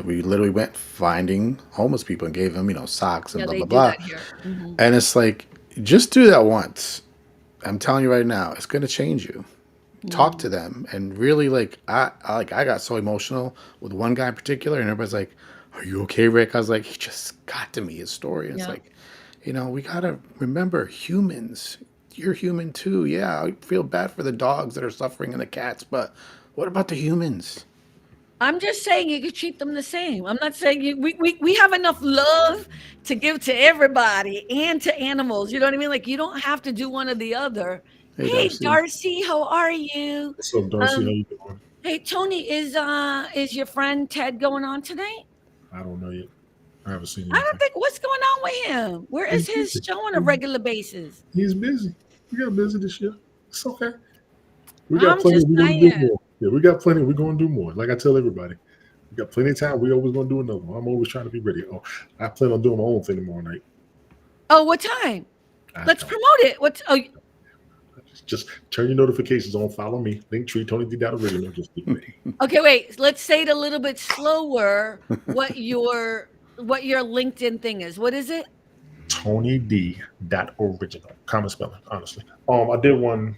we literally went finding homeless people and gave them socks and yeah, blah they blah do blah. that here. Hmm. And it's like, just do that once. I'm telling you right now, it's gonna change you. Talk to Hmm. them and really I got so emotional with one guy in particular, and everybody's like, "Are you okay, Rick?" I was like, he just got to me his story. And it's Yeah. like, we gotta remember humans. You're human too. Yeah, I feel bad for the dogs that are suffering and the cats, but what about the humans? I'm just saying you could treat them the same. I'm not saying we have enough love to give to everybody and to animals. You know what I mean? Like you don't have to do one or the other. Hey, Hey, Darcy. Darcy, how are you? What's up, Darcy? How Um, you doing? Hey, Tony, is your friend Ted going on tonight? I don't know yet. I haven't seen I don't anything. think what's going on with him. Where is He's his busy. show on a regular basis? He's busy. We got busy this year. It's okay. We got I'm plenty. just We're gonna do saying. more. Yeah, we got plenty. We're gonna do more. Like I tell everybody, we got plenty of time. We always gonna do another one. I'm always trying to be ready. Oh, I plan on doing my own thing tomorrow night. Oh, what time? I Let's don't. promote it. What's Just turn your notifications on. Follow me. Linktree Tony D. Original. Just be ready. okay, wait. Let's say it a little bit slower. What your LinkedIn thing is. What is it? Tony D. Original. Common spelling. Honestly. I did one.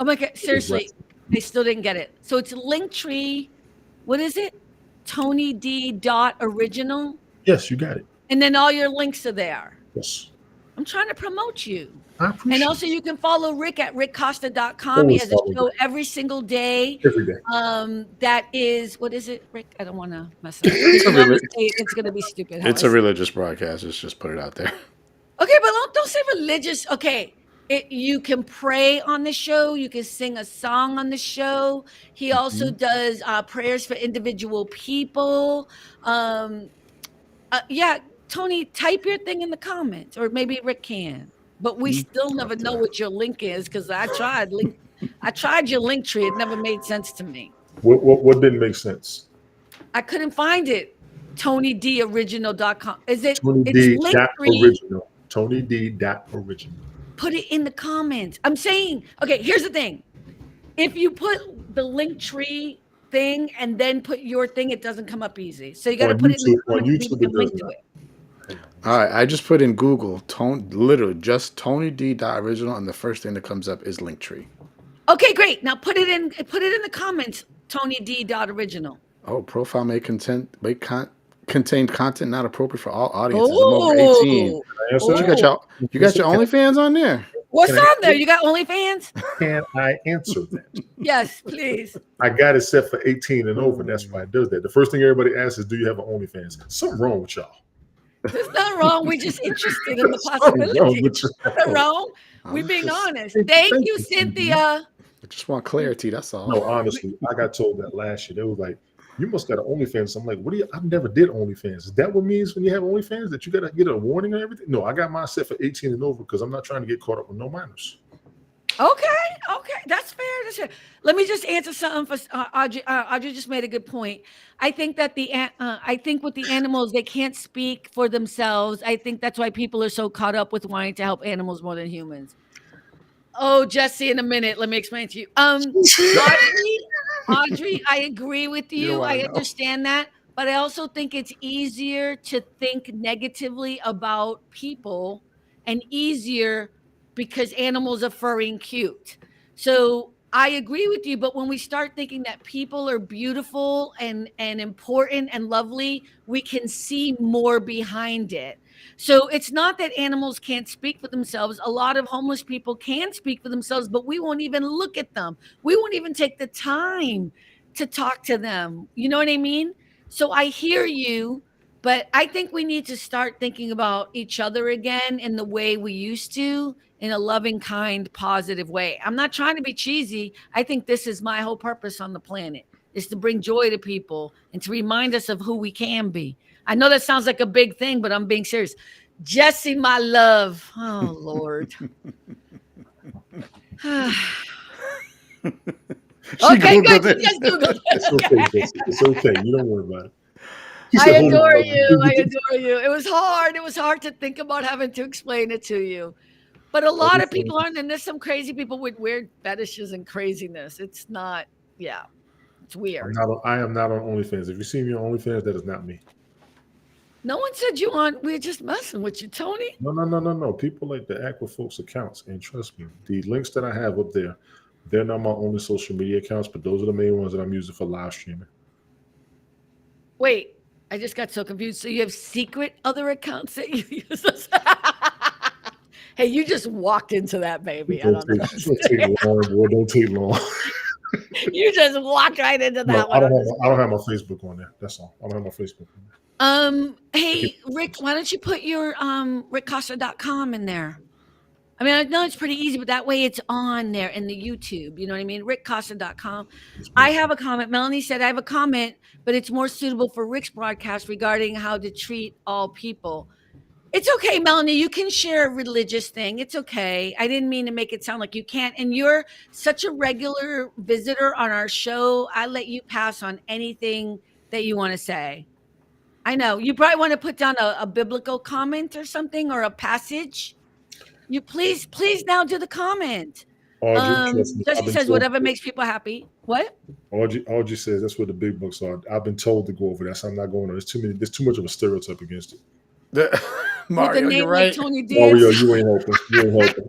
Oh my god, seriously. I still didn't get it. So it's Linktree. What is it? Tony D. Original. Yes, you got it. And then all your links are there. Yes. I'm trying to promote you. I appreciate And also it. you can follow Rick at rickcosta.com. He Always has a follow show Rick. every single day. Every day. That is, what is it, Rick? I don't want to mess it up. It's going to be stupid. It's a religious broadcast. Let's just put it out there. Okay, but don't say religious. Okay. You can pray on the show. You can sing a song on the show. He also does prayers for individual people. Yeah, Tony, type your thing in the comments, or maybe Rick can. But we still never know what your link is because I tried your link tree. It never made sense to me. What didn't make sense? I couldn't find it. TonyDoriginal.com. Is it? Tony It's D. Linktree. Original. Tony D. Original. Put it in the comments. I'm saying, okay, here's the thing. If you put the Linktree thing and then put your thing, it doesn't come up easy. So you got to put it in the comments. On YouTube, it does not. All right, I just put in Google, literally just Tony D. Original, and the first thing that comes up is Linktree. Okay, great. Now put it in the comments, Tony D. Original. Oh, profile may contain content not appropriate for all audiences. I'm over 18. You got your OnlyFans on there. What's on there? You got OnlyFans? Can I answer that? Yes, please. I got it set for 18 and over. That's why it does that. The first thing everybody asks is, do you have an OnlyFans? Something wrong with y'all. There's nothing wrong. We're just interested in the possibility. Nothing wrong. We're being honest. Thank you, Cynthia. I just want clarity. That's all. No, honestly, I got told that last year. They was like, you must got an OnlyFans. I'm like, what do you? I never did OnlyFans. Is that what it means when you have OnlyFans? That you got to get a warning or everything? No, I got mine set for 18 and over because I'm not trying to get caught up with no minors. Okay, that's fair. That's fair. Let me just answer something for Audrey. Audrey just made a good point. I think that I think with the animals, they can't speak for themselves. I think that's why people are so caught up with wanting to help animals more than humans. Oh, Jesse, in a minute, let me explain to you. Audrey, I agree with you. I understand that, but I also think it's easier to think negatively about people and easier because animals are furry and cute. So I agree with you, but when we start thinking that people are beautiful and important and lovely, we can see more behind it. So it's not that animals can't speak for themselves. A lot of homeless people can speak for themselves, but we won't even look at them. We won't even take the time to talk to them. You know what I mean? So I hear you, but I think we need to start thinking about each other again in the way we used to, in a loving, kind, positive way. I'm not trying to be cheesy. I think this is my whole purpose on the planet, is to bring joy to people and to remind us of who we can be. I know that sounds like a big thing, but I'm being serious. Jesse, my love. Oh, Lord. Okay, good. You just Googled it. It's okay, Jesse. It's okay. You don't worry about it. I adore you. I adore you. It was hard. It was hard to think about having to explain it to you. But a lot of people aren't, and there's some crazy people with weird fetishes and craziness. It's not, yeah, it's weird. I am not on OnlyFans. If you see me on OnlyFans, that is not me. No one said you on. We're just messing with you, Tony. No. People like to act with folks' accounts, and trust me, the links that I have up there, they're not my only social media accounts, but those are the main ones that I'm using for live streaming. Wait, I just got so confused. So you have secret other accounts that you use? Hey, you just walked into that, baby. I don't know. Don't take long, boy. Don't take long. You just walked right into that one. I don't have my Facebook on there. That's all. I don't have my Facebook on there. Hey, Rick, why don't you put your rickcosta.com in there? I mean, I know it's pretty easy, but that way it's on there in the YouTube. You know what I mean? rickcosta.com. Yes, I ma'am. have a comment. Melanie said, I have a comment, but it's more suitable for Rick's broadcast regarding how to treat all people. It's okay, Melanie. You can share a religious thing. It's okay. I didn't mean to make it sound like you can't. And you're such a regular visitor on our show. I let you pass on anything that you want to say. I know you probably want to put down a biblical comment or something or a passage. You please now do the comment. Audrey, trust me, I've Jesse been says told. whatever makes people happy. What? Audrey says that's where the big bucks are. I've been told to go over that, so I'm not going on. There's too much of a stereotype against it. With a Mario, you're name like right. Tony D. Mario, you ain't helping. You ain't helping.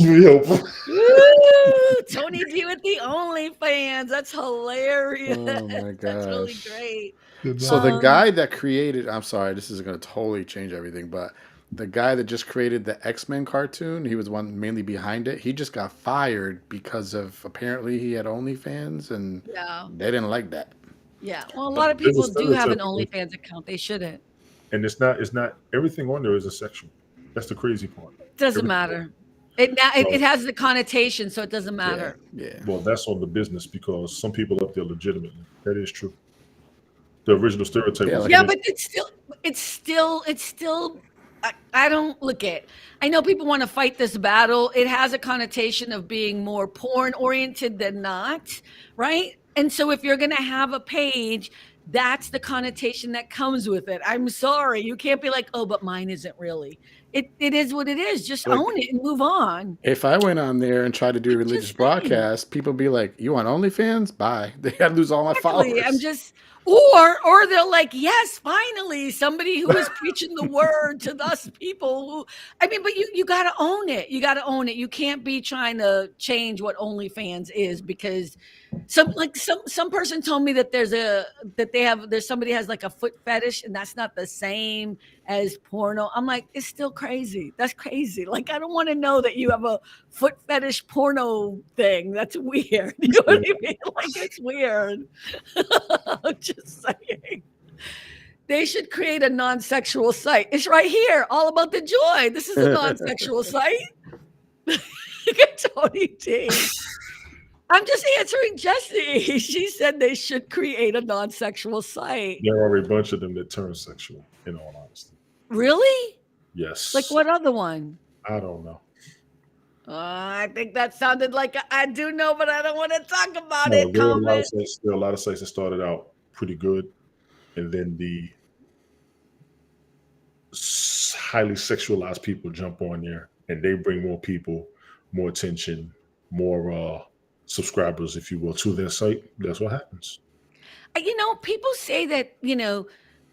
You ain't helping. Woo! Tony D with the OnlyFans. That's hilarious. Oh my That's really gosh. great. So the Um, guy that created, I'm sorry, this is going to totally change everything, but the guy that just created the X-Men cartoon, he was one mainly behind it. He just got fired because of apparently he had OnlyFans and yeah. they didn't like that. Yeah. Well, a lot of There's a people do have an stereotype, OnlyFans account. They shouldn't. and it's not everything on there is a sexual. That's the crazy part. Doesn't Everything- matter. It Well, has the connotation, so it doesn't Yeah, matter. yeah. well, that's on the business because some people up there legitimately. That is true. The original stereotype Yeah, was like- Yeah, against- but it's still. I don't look at. I know people want to fight this battle. It has a connotation of being more porn oriented than not, right? And so if you're going to have a page, that's the connotation that comes with it. I'm sorry, you can't be like, oh, but mine isn't really. It is what it is. Just Like- own it and move on. If I went on there and tried to do I'm religious just saying. broadcasts, people would be like, "You want OnlyFans? Bye." They got to lose all my Exactly. followers. I'm just or they're like, yes, finally, somebody who is preaching the word to us people who I mean, but you gotta own it. You gotta own it. You can't be trying to change what OnlyFans is because some person told me that there's somebody has like a foot fetish and that's not the same as porno. I'm like, it's still crazy. That's crazy. Like, I don't want to know that you have a foot fetish porno thing. That's weird. You know what I mean? Like, it's weird. I'm just saying. They should create a non-sexual site. It's right here, all about the joy. This is a non-sexual site. Look at Tony D. I'm just answering Jessie. She said they should create a non-sexual site. There are a bunch of them that turn sexual, in all honesty. Really? Yes. Like what other one? I don't know. I think that sounded like I do know, but I don't want to talk about No, it. there are Comment. a lot of sites that started out pretty good, and then the highly sexualized people jump on there, and they bring more people, more attention, more subscribers, if you will, to their site. That's what happens. People say that,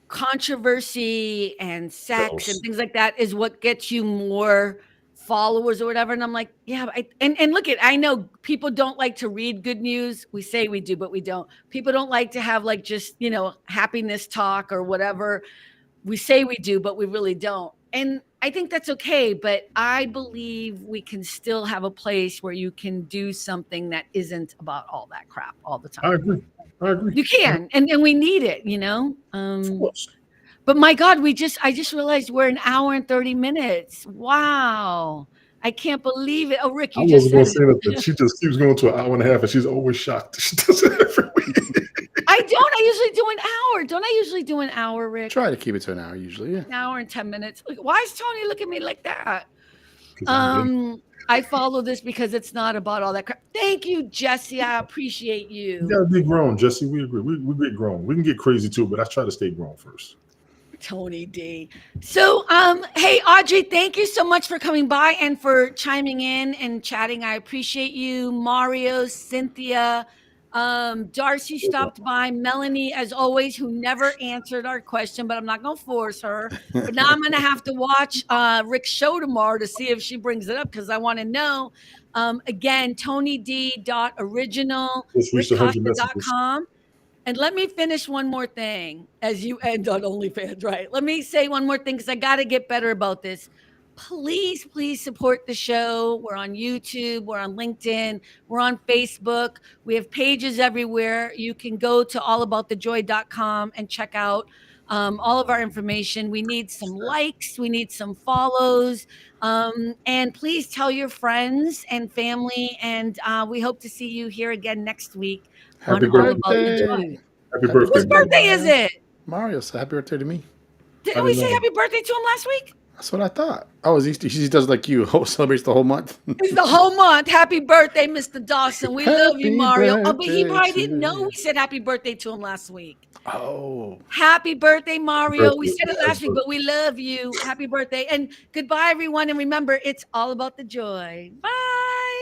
controversy and sex and Those. things like that is what gets you more followers or whatever. And I'm like, yeah, and look I know people don't like to read good news. We say we do, but we don't. People don't like to have like just, happiness talk or whatever. We say we do, but we really don't. And I think that's okay. But I believe we can still have a place where you can do something that isn't about all that crap all the time. I agree. You can, and we need it, Of course. But my God, I just realized we're an hour and 30 minutes. Wow. I can't believe it. Oh, Rick, I you just wasn't said going to say it. that. She just keeps going to an hour and a half, and she's always shocked. She does it every week. I don't. I usually do an hour. Don't I usually do an hour, Rick? Try to keep it to an hour usually. Yeah. An hour and 10 minutes. Look, why is Tony looking at me like that? 'Cause I'm I follow this because it's not about all that crap. Thank you, Jesse. I appreciate You you. gotta be grown, Jesse. We agree. We get grown. We can get crazy too, but I try to stay grown first. Tony D. So, hey, Audrey, thank you so much for coming by and for chiming in and chatting. I appreciate you. Mario, Cynthia, Darcy stopped by. Melanie, as always, who never answered our question, but I'm not going to force her. But now I'm going to have to watch Rick's show tomorrow to see if she brings it up because I want to know. Again, TonyD.original, Just reached 100 messages. rickcosta.com. And let me finish one more thing as you end on OnlyFans, right? Let me say one more thing because I got to get better about this. Please, please support the show. We're on YouTube. We're on LinkedIn. We're on Facebook. We have pages everywhere. You can go to allaboutthejoy.com and check out all of our information. We need some likes. We need some follows. And please tell your friends and family, and we hope to see you here again next week on Happy All About the Joy. birthday. Happy Happy birthday, Whose birthday, birthday is Mario. it? Mario, so happy birthday to me. Didn't I we didn't say know. happy birthday to him last week? That's what I thought. Oh, he does like you, celebrates the whole month. It's the whole month. Happy birthday, Mr. Dawson. We love you, Happy Mario. Oh, but he birthday probably to didn't know you. we said happy birthday to him last week. Oh, Happy birthday, Mario. We Birthday. said it last week, but we love you. Happy birthday. And goodbye, everyone. And remember, it's all about the joy. Bye.